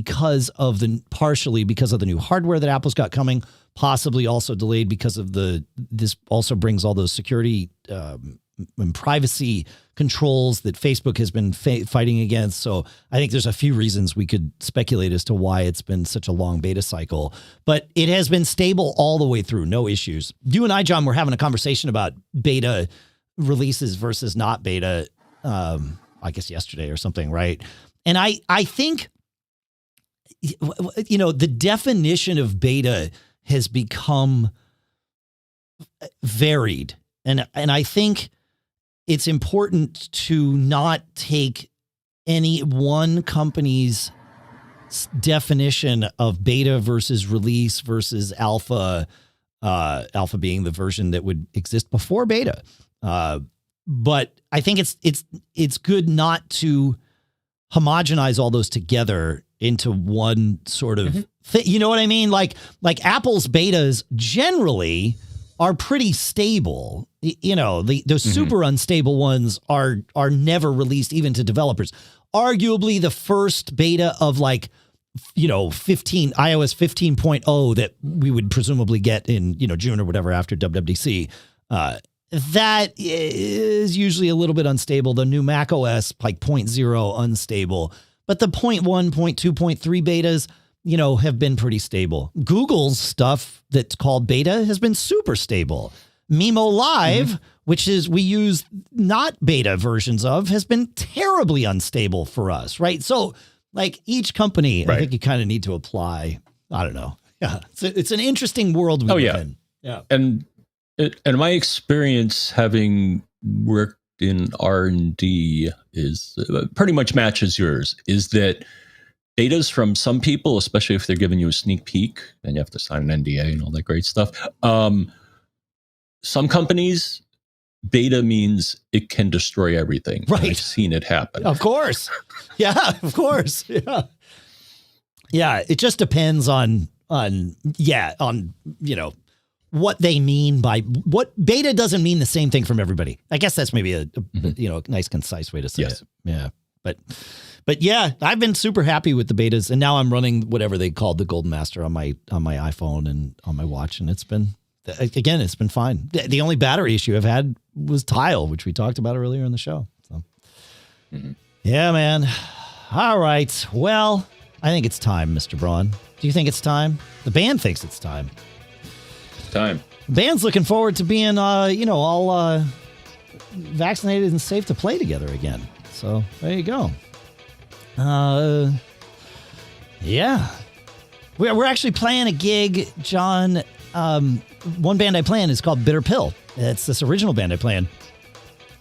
partially because of the new hardware that Apple's got coming, possibly also delayed because of this also brings all those security and privacy controls that Facebook has been fighting against. So I think there's a few reasons we could speculate as to why it's been such a long beta cycle, but it has been stable all the way through. No issues. You and I, John, were having a conversation about beta releases versus not beta, I guess yesterday or something. Right. And I think, the definition of beta has become varied. And I think it's important to not take any one company's definition of beta versus release versus alpha, alpha being the version that would exist before beta. But I think it's good not to homogenize all those together into one sort of thing. You know what I mean? Like Apple's betas generally are pretty stable. Those super unstable ones are never released even to developers. Arguably the first beta of iOS 15.0 that we would presumably get in, June or whatever after WWDC. That is usually a little bit unstable. The new Mac OS, like 0.0 unstable, but the 0.1, 0.2, 0.3 betas, have been pretty stable. Google's stuff that's called beta has been super stable. Mimo Live, which is we use not beta versions of, has been terribly unstable for us, right? So like each company, I think you kind of need to apply, I don't know. Yeah. It's an interesting world we live in. Yeah. And my experience having worked in R&D is pretty much matches yours, is that betas from some people, especially if they're giving you a sneak peek and you have to sign an NDA and all that great stuff. Some companies, beta means it can destroy everything. Right. I've seen it happen. Of course. Yeah, of course. Yeah. Yeah. It just depends on what they mean by what beta doesn't mean the same thing from everybody. I guess that's maybe a nice, concise way to say it. Yeah. But yeah, I've been super happy with the betas, and now I'm running whatever they called the Golden Master on my iPhone and on my watch. And it's been fine. The only battery issue I've had was Tile, which we talked about earlier in the show. So yeah, man. All right. Well, I think it's time, Mr. Braun. Do you think it's time? The band thinks it's time. Time. The band's looking forward to being, all vaccinated and safe to play together again. So there you go. Yeah. We're actually playing a gig, John. One band I play in is called Bitter Pill. It's this original band I play in.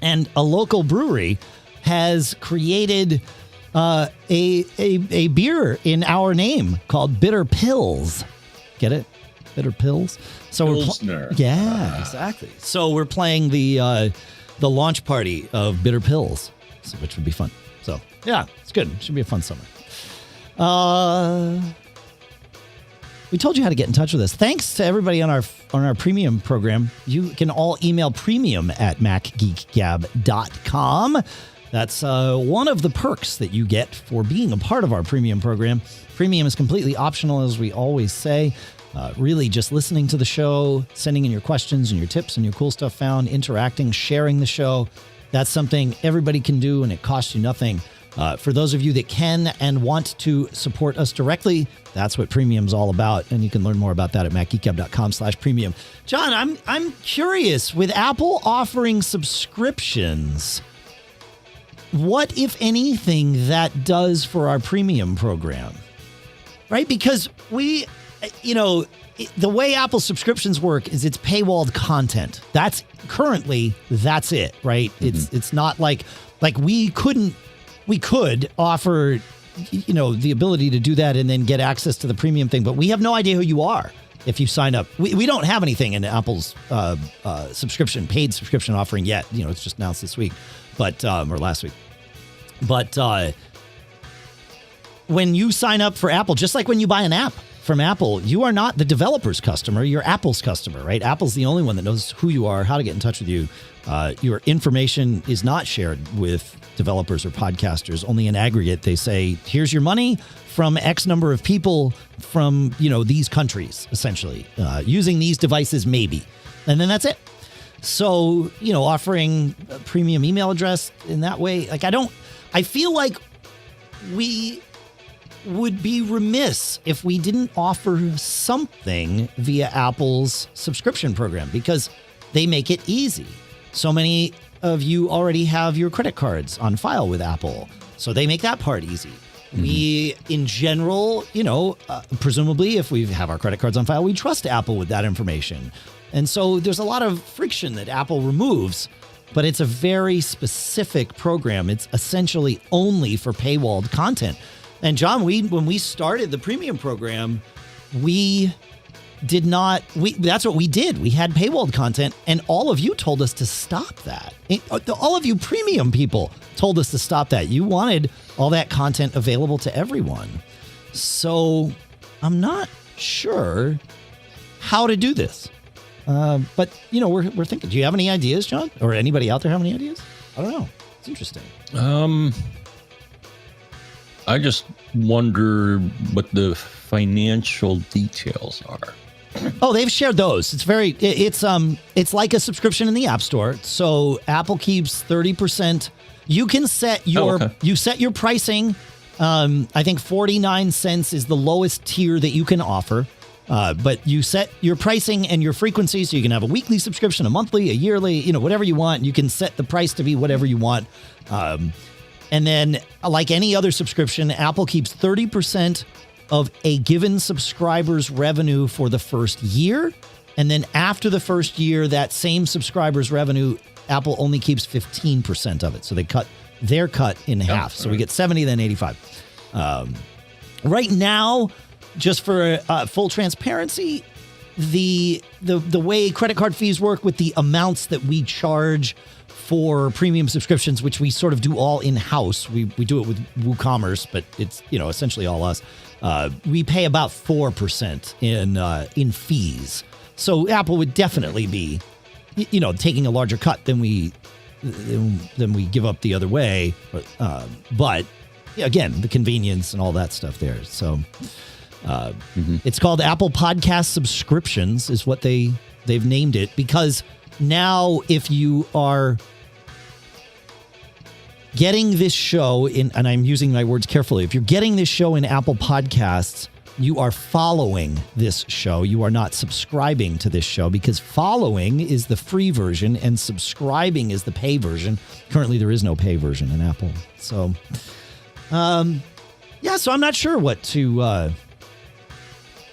And a local brewery has created a beer in our name called Bitter Pills. Get it? Bitter Pills. So Pilsner. Exactly. So we're playing the launch party of Bitter Pills, which would be fun. So yeah, it's good. It should be a fun summer. We told you how to get in touch with us. Thanks to everybody on our premium program. You can all email premium@macgeekgab.com. That's one of the perks that you get for being a part of our premium program. Premium is completely optional, as we always say. Really just listening to the show, sending in your questions and your tips and your cool stuff found, interacting, sharing the show. That's something everybody can do, and it costs you nothing. For those of you that can and want to support us directly, that's what Premium's all about. And you can learn more about that at macgeekgab.com/premium. John, I'm curious, with Apple offering subscriptions, what, if anything, that does for our premium program, right? Because the way Apple subscriptions work is it's paywalled content. That's it, right? Mm-hmm. It's not like we could offer, the ability to do that and then get access to the premium thing, but we have no idea who you are if you sign up. We don't have anything in Apple's paid subscription offering yet. It's just announced this week, or last week. But when you sign up for Apple, just like when you buy an app from Apple, you are not the developer's customer, you're Apple's customer, right? Apple's the only one that knows who you are, how to get in touch with you. Your information is not shared with developers or podcasters. Only in aggregate, they say, here's your money from X number of people from, these countries, essentially, using these devices, maybe. And then that's it. So, offering a premium email address in that way, I feel like we would be remiss if we didn't offer something via Apple's subscription program, because they make it easy. So many of you already have your credit cards on file with Apple, so they make that part easy. Mm-hmm. We, in general, presumably, if we have our credit cards on file, we trust Apple with that information. And so there's a lot of friction that Apple removes, but it's a very specific program. It's essentially only for paywalled content. And John, when we started the premium program, that's what we did. We had paywalled content, and all of you told us to stop that. All of you premium people told us to stop that. You wanted all that content available to everyone. So I'm not sure how to do this. But, we're thinking, do you have any ideas, John? Or anybody out there have any ideas? I don't know. It's interesting. I just wonder what the financial details are. Oh, they've shared those. It's like a subscription in the App Store. So Apple keeps 30%. You can set your pricing. I think 49 cents is the lowest tier that you can offer. But you set your pricing and your frequency, so you can have a weekly subscription, a monthly, a yearly, whatever you want. You can set the price to be whatever you want. And then, like any other subscription, Apple keeps 30% of a given subscriber's revenue for the first year. And then after the first year, that same subscriber's revenue, Apple only keeps 15% of it. So they cut their cut in half. So we get 70, then 85. Right now, just for full transparency, the way credit card fees work with the amounts that we charge for premium subscriptions, which we sort of do all in-house. We do it with WooCommerce, but it's essentially all us. We pay about 4% in fees. So Apple would definitely be, taking a larger cut than we give up the other way. But again, the convenience and all that stuff there. So it's called Apple Podcast Subscriptions is what they've named it, because now if you are getting this show and I'm using my words carefully, if you're getting this show in Apple Podcasts, you are following this show. You are not subscribing to this show, because following is the free version and subscribing is the pay version. Currently, there is no pay version in Apple. So, so I'm not sure what to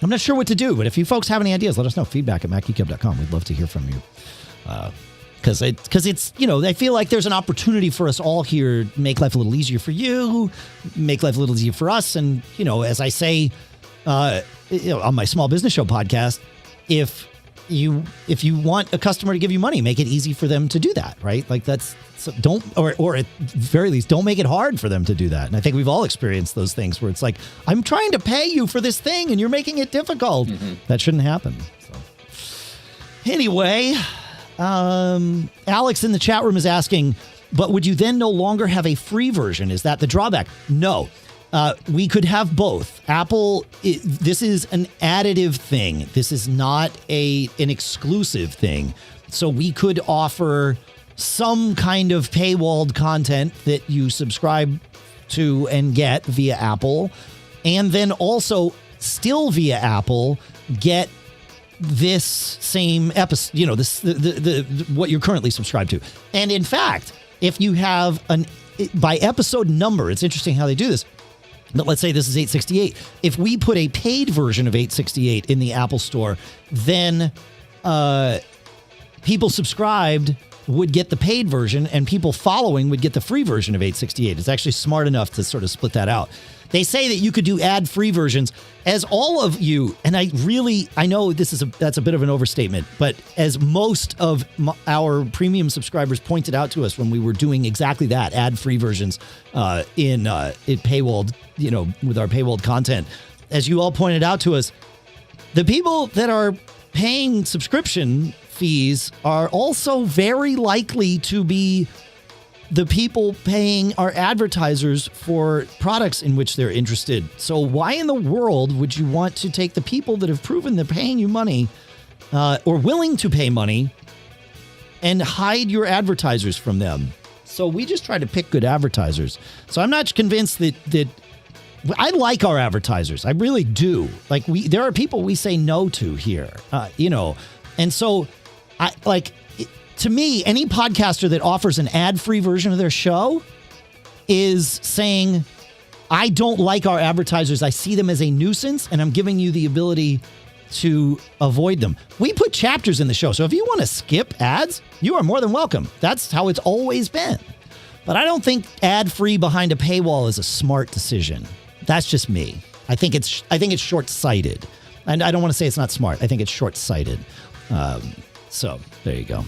I'm not sure what to do, but if you folks have any ideas, let us know. Feedback at macgeekgab.com. We'd love to hear from you. Because it's, I feel like there's an opportunity for us all here to make life a little easier for you, make life a little easier for us. And, as I say on my small business show podcast, if you want a customer to give you money, make it easy for them to do that, right? Like or at very least, don't make it hard for them to do that. And I think we've all experienced those things where it's like, I'm trying to pay you for this thing and you're making it difficult. Mm-hmm. That shouldn't happen. So anyway, Alex in the chat room is asking, but would you then no longer have a free version? Is that the drawback? No. We could have both. Apple, this is an additive thing. This is not an exclusive thing. So we could offer some kind of paywalled content that you subscribe to and get via Apple. And then also still via Apple, get this same episode, what you're currently subscribed to. And in fact, if you have by episode number, it's interesting how they do this. But let's say this is 868. If we put a paid version of 868 in the Apple Store, then people subscribed would get the paid version and people following would get the free version of 868. It's actually smart enough to sort of split that out. They say that you could do ad-free versions, as all of you, and I know that's a bit of an overstatement, but as most of our premium subscribers pointed out to us when we were doing exactly that, ad-free versions in paywalled, with our paywalled content, as you all pointed out to us, the people that are paying subscription fees are also very likely to be the people paying our advertisers for products in which they're interested. So why in the world would you want to take the people that have proven they're paying you money or willing to pay money and hide your advertisers from them? So we just try to pick good advertisers. So I'm not convinced that I like our advertisers. I really do. Like there are people we say no to here, and so to me, any podcaster that offers an ad-free version of their show is saying, I don't like our advertisers. I see them as a nuisance, and I'm giving you the ability to avoid them. We put chapters in the show, so if you want to skip ads, you are more than welcome. That's how it's always been. But I don't think ad-free behind a paywall is a smart decision. That's just me. I think it's short-sighted. And I don't want to say it's not smart. I think it's short-sighted. So there you go.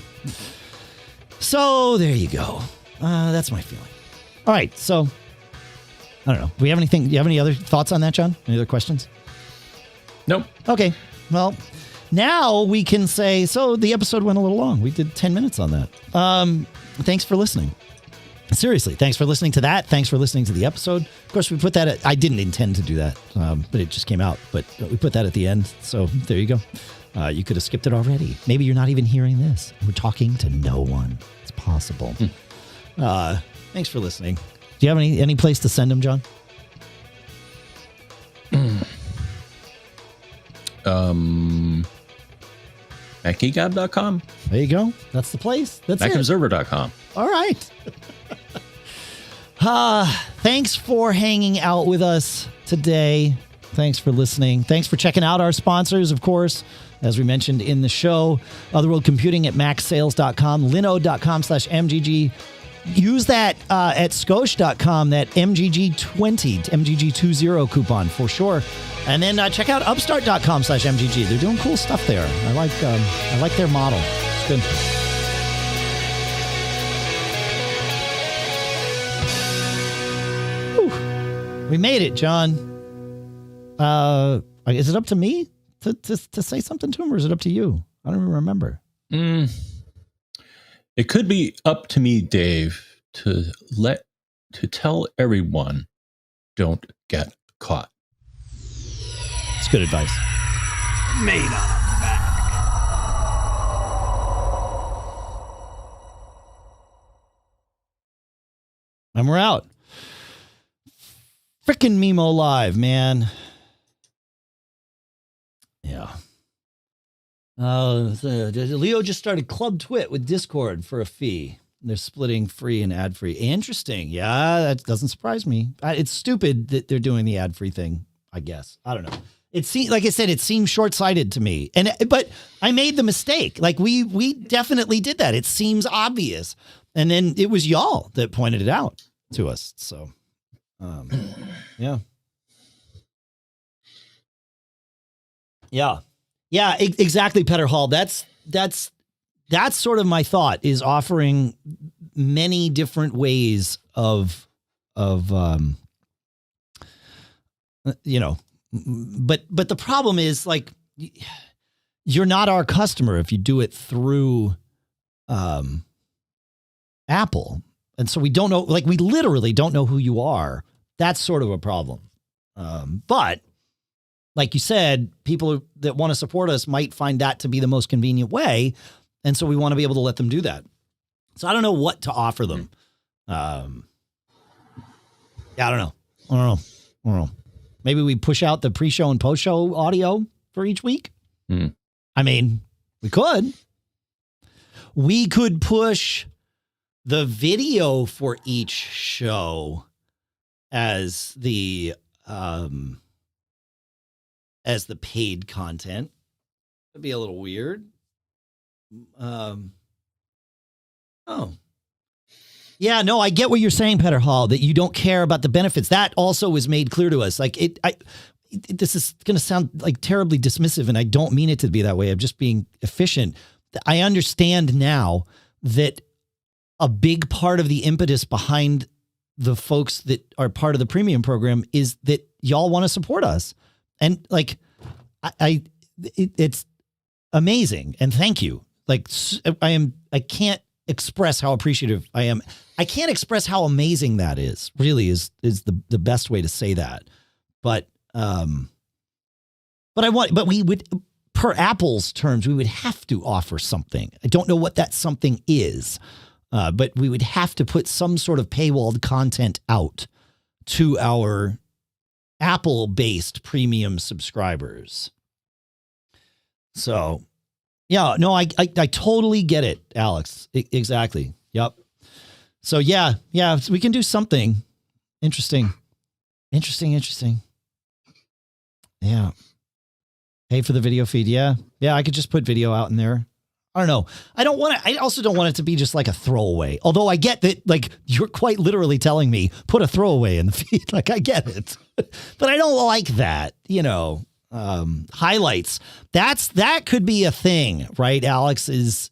That's my feeling. All right. So I don't know. Do you have any other thoughts on that, John? Any other questions? Nope. Okay. Well, now we can say, so the episode went a little long. We did 10 minutes on that. Thanks for listening. Seriously, thanks for listening to that. Thanks for listening to the episode. Of course, we put that I didn't intend to do that, but it just came out. But we put that at the end. So there you go. You could have skipped it already. Maybe you're not even hearing this. We're talking to no one. It's possible. Thanks for listening. Do you have any place to send them, John? MacGeekGab.com. There you go. That's the place. That's it. MacObserver.com. All right. Thanks for hanging out with us today. Thanks for listening. Thanks for checking out our sponsors, of course, as we mentioned in the show. Otherworld Computing at macsales.com, linode.com/MGG. Use that at SCOSCHE.com, that MGG20, MGG20 coupon for sure. And then check out Upstart.com/MGG. They're doing cool stuff there. I like their model. It's good. Whew. We made it, John. Is it up to me to say something to him, or is it up to you? I don't even remember. It could be up to me, Dave, to tell everyone, don't get caught. It's good advice. Made on a Mac. And we're out. Frickin' Mimo Live, man. Yeah. Leo just started Club Twit with Discord for a fee. They're splitting free and ad-free. Interesting. Yeah, that doesn't surprise me. It's stupid that they're doing the ad-free thing, I guess. I don't know. It seemed, like I said, it seemed short-sighted to me. But I made the mistake. Like we definitely did that. It seems obvious. And then it was y'all that pointed it out to us. So, yeah. Yeah. Yeah, exactly, Petter Hall. That's sort of my thought, is offering many different ways of you know, but the problem is, like, you're not our customer if you do it through Apple. And so we don't know, like, we literally don't know who you are. That's sort of a problem. But like you said, people that want to support us might find that to be the most convenient way. And so we want to be able to let them do that. So I don't know what to offer them. Yeah, I don't know. Maybe we push out the pre-show and post-show audio for each week. I mean, we could. We could push the video for each show as the paid content. That'd be a little weird. Yeah, no, I get what you're saying, Petter Hall, that you don't care about the benefits. That also was made clear to us. Like, this is going to sound like terribly dismissive, and I don't mean it to be that way. I'm just being efficient. I understand now that a big part of the impetus behind the folks that are part of the premium program is that y'all want to support us. And like, it's amazing. And thank you. Like, I can't express how appreciative I am. I can't express how amazing that is, really is the best way to say that. But we would, per Apple's terms, we would have to offer something. I don't know what that something is, but we would have to put some sort of paywalled content out to our Apple-based premium subscribers. So, yeah, no, I totally get it, Alex. Exactly. Yep. So, yeah, we can do something interesting. Yeah. Pay for the video feed. Yeah, I could just put video out in there. I don't know. I also don't want it to be just like a throwaway. Although I get that, like, you're quite literally telling me, put a throwaway in the feed. Like, I get it. But I don't like that, highlights. That could be a thing, right? Alex is,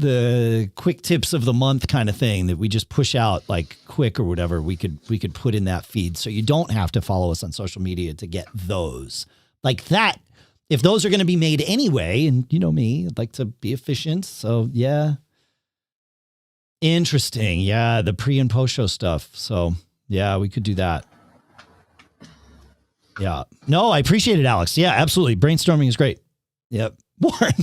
the quick tips of the month kind of thing that we just push out like quick or whatever. We could put in that feed. So you don't have to follow us on social media to get those like that. If those are going to be made anyway, and you know me, I'd like to be efficient. So yeah. Interesting. Yeah. The pre and post show stuff. So yeah, we could do that. Yeah. No, I appreciate it, Alex. Yeah, absolutely. Brainstorming is great. Yep. Warren.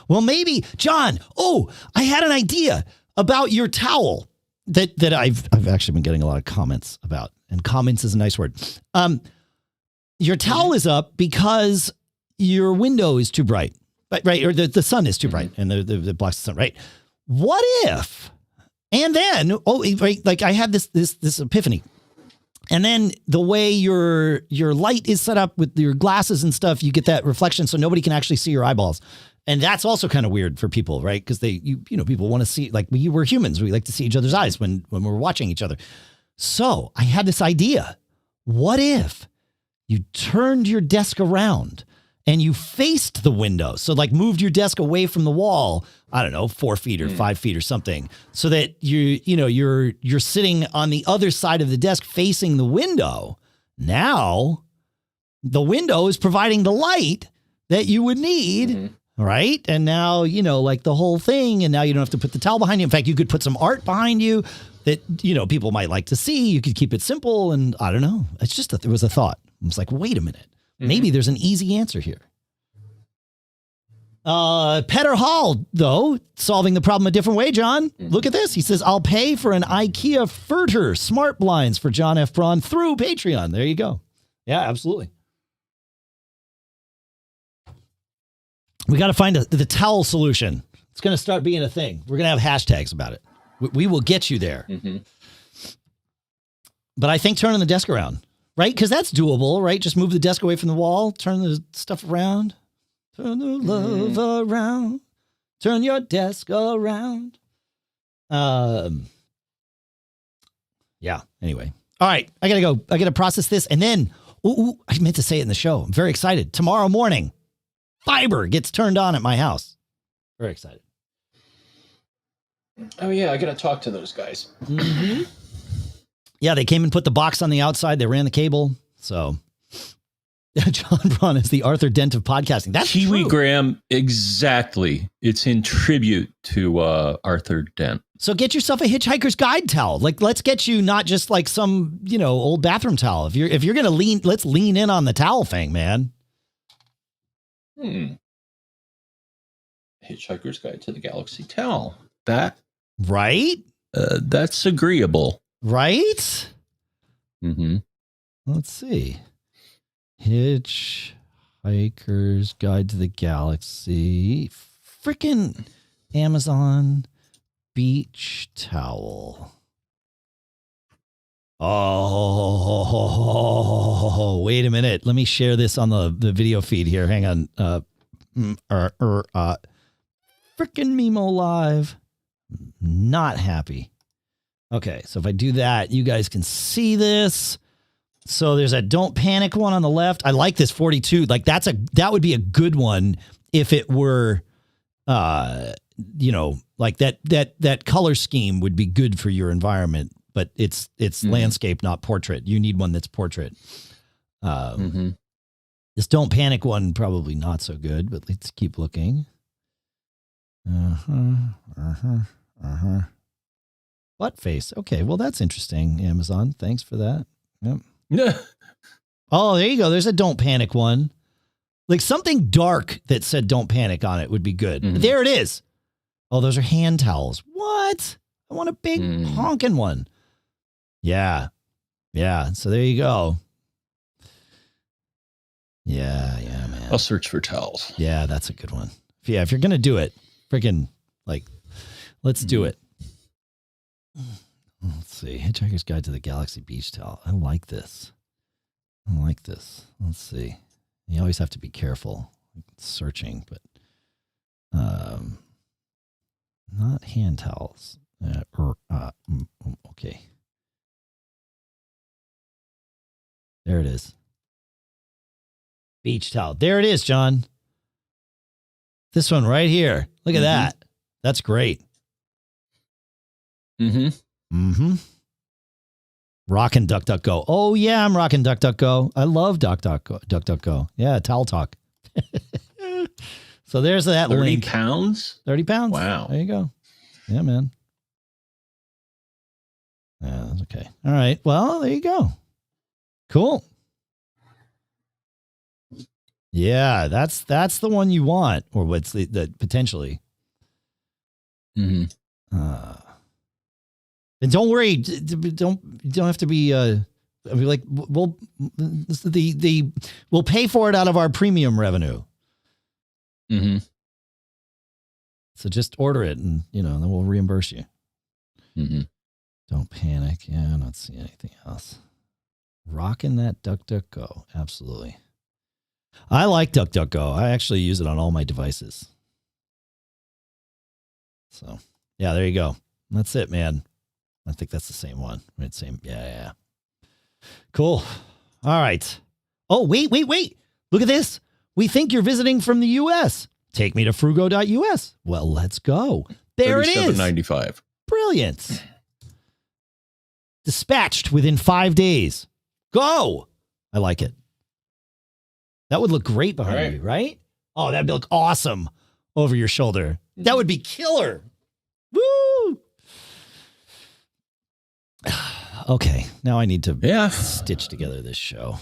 Well, maybe John. Oh, I had an idea about your towel that I've actually been getting a lot of comments about, and comments is a nice word. Your towel is up because your window is too bright, right? Or the sun is too bright, and the blocks the sun, right? What if? And then, right, like I had this epiphany, and then the way your light is set up with your glasses and stuff, you get that reflection, so nobody can actually see your eyeballs, and that's also kind of weird for people, right? Because people want to see, like we're humans, we like to see each other's eyes when we're watching each other. So I had this idea: what if you turned your desk around and you faced the window? So like moved your desk away from the wall, I don't know, 4 feet or 5 feet or something, so that you're sitting on the other side of the desk facing the window. Now the window is providing the light that you would need, right? And now, like the whole thing, and now you don't have to put the towel behind you. In fact, you could put some art behind you that, people might like to see. You could keep it simple, and I don't know. It's just that there was a thought. I was like, wait a minute. Maybe there's an easy answer here. Petter Hall, though, solving the problem a different way, John. Look at this. He says, I'll pay for an IKEA Furter smart blinds for John F. Braun through Patreon. There you go. Yeah, absolutely. We got to find the towel solution. It's going to start being a thing. We're going to have hashtags about it. We will get you there. But I think turning the desk around, right? Because that's doable, right? Just move the desk away from the wall, turn the stuff around, turn the love around, turn your desk around. Yeah. Anyway. All right. I got to go. I got to process this. And then, I meant to say it in the show. I'm very excited. Tomorrow morning, fiber gets turned on at my house. Very excited. Oh, yeah. I got to talk to those guys. Mm-hmm. Yeah. They came and put the box on the outside. They ran the cable. So John Braun is the Arthur Dent of podcasting. That's Kiwi true. Graham. Exactly. It's in tribute to Arthur Dent. So get yourself a Hitchhiker's Guide towel. Like, let's get you not just like some, old bathroom towel. If you're going to let's lean in on the towel thing, man. Hitchhiker's Guide to the Galaxy towel. That Right? that's agreeable. Right? Mm-hmm. Let's see. Hitchhiker's Guide to the Galaxy. Freaking Amazon beach towel. Oh, wait a minute. Let me share this on the video feed here. Hang on. Freaking Mimo Live. Not happy. Okay, so if I do that, you guys can see this. So there's a Don't Panic one on the left. I like this 42. Like that would be a good one if it were like that color scheme would be good for your environment, but it's landscape, not portrait. You need one that's portrait. This Don't Panic one, probably not so good, but let's keep looking. Butt face. Okay, well, that's interesting, Amazon. Thanks for that. Yep. Yeah. Oh, there you go. There's a Don't Panic one. Like something dark that said Don't Panic on it would be good. There it is. Oh, those are hand towels. What? I want a big honking one. Yeah. Yeah. So there you go. Yeah, man. I'll search for towels. Yeah, that's a good one. Yeah, if you're going to do it, freaking, like, let's do it. Let's see. Hitchhiker's Guide to the Galaxy Beach Towel. I like this. Let's see. You always have to be careful searching, but not hand towels. Okay. There it is. Beach towel. There it is, John. This one right here. Look at that. That's great. Rockin' DuckDuckGo. Oh, yeah, I'm rocking DuckDuckGo. I love DuckDuckGo. Yeah, towel talk. So there's that 30 link. 30 pounds? 30 pounds. Wow. There you go. Yeah, man. Yeah, that's okay. All right. Well, there you go. Cool. Yeah, that's the one you want, or what's the potentially. And don't worry, you don't have to be like we'll pay for it out of our premium revenue. So just order it, and then we'll reimburse you. Don't panic. Yeah, I'm not seeing anything else. Rocking that DuckDuckGo, absolutely. I like DuckDuckGo. I actually use it on all my devices. So yeah, there you go. That's it, man. I think that's the same one. Right? Same. Yeah. Cool. All right. Oh, wait. Look at this. We think you're visiting from the U.S. Take me to frugo.us. Well, let's go. There it is. $37.95. Brilliant. Dispatched within 5 days. Go. I like it. That would look great behind you, right? Oh, that'd look awesome over your shoulder. That would be killer. Woo. Okay, now I need to stitch together this show.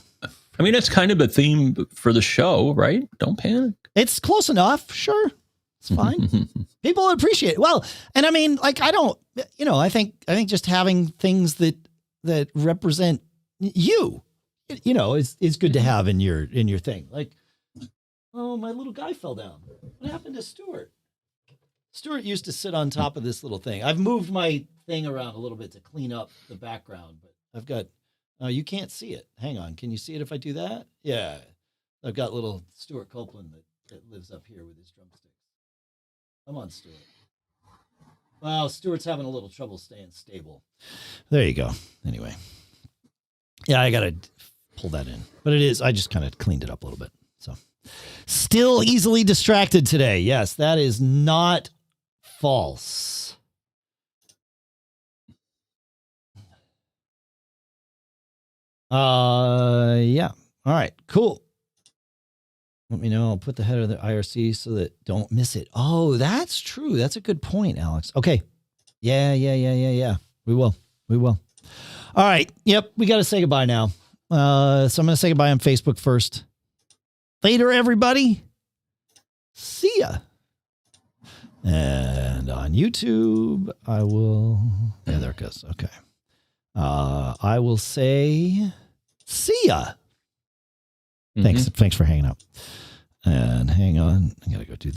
I mean, it's kind of a theme for the show, right? Don't panic. It's close enough. Sure. It's fine. People appreciate it. Well, and I mean, like, I don't, I think just having things that represent you, is good to have in your thing. Like, oh, my little guy fell down. What happened to Stuart? Stuart used to sit on top of this little thing. I've moved my thing around a little bit to clean up the background, but I've got Oh, you can't see it. Hang on. Can you see it if I do that? Yeah. I've got little Stuart Copeland that lives up here with his drumsticks. Come on, Stuart. Well, Stuart's having a little trouble staying stable. There you go. Anyway. Yeah, I got to pull that in. But it is, I just kind of cleaned it up a little bit. So, still easily distracted today. Yes, that is not false. Yeah. All right, cool. Let me know. I'll put the header of the IRC so that don't miss it. Oh, that's true. That's a good point, Alex. Okay. Yeah. We will. All right. Yep. We got to say goodbye now. So I'm going to say goodbye on Facebook first. Later, everybody. See ya. And on YouTube, I will. Yeah, there it goes. Okay. I will say, see ya. Thanks for hanging out. And hang on. I got to go do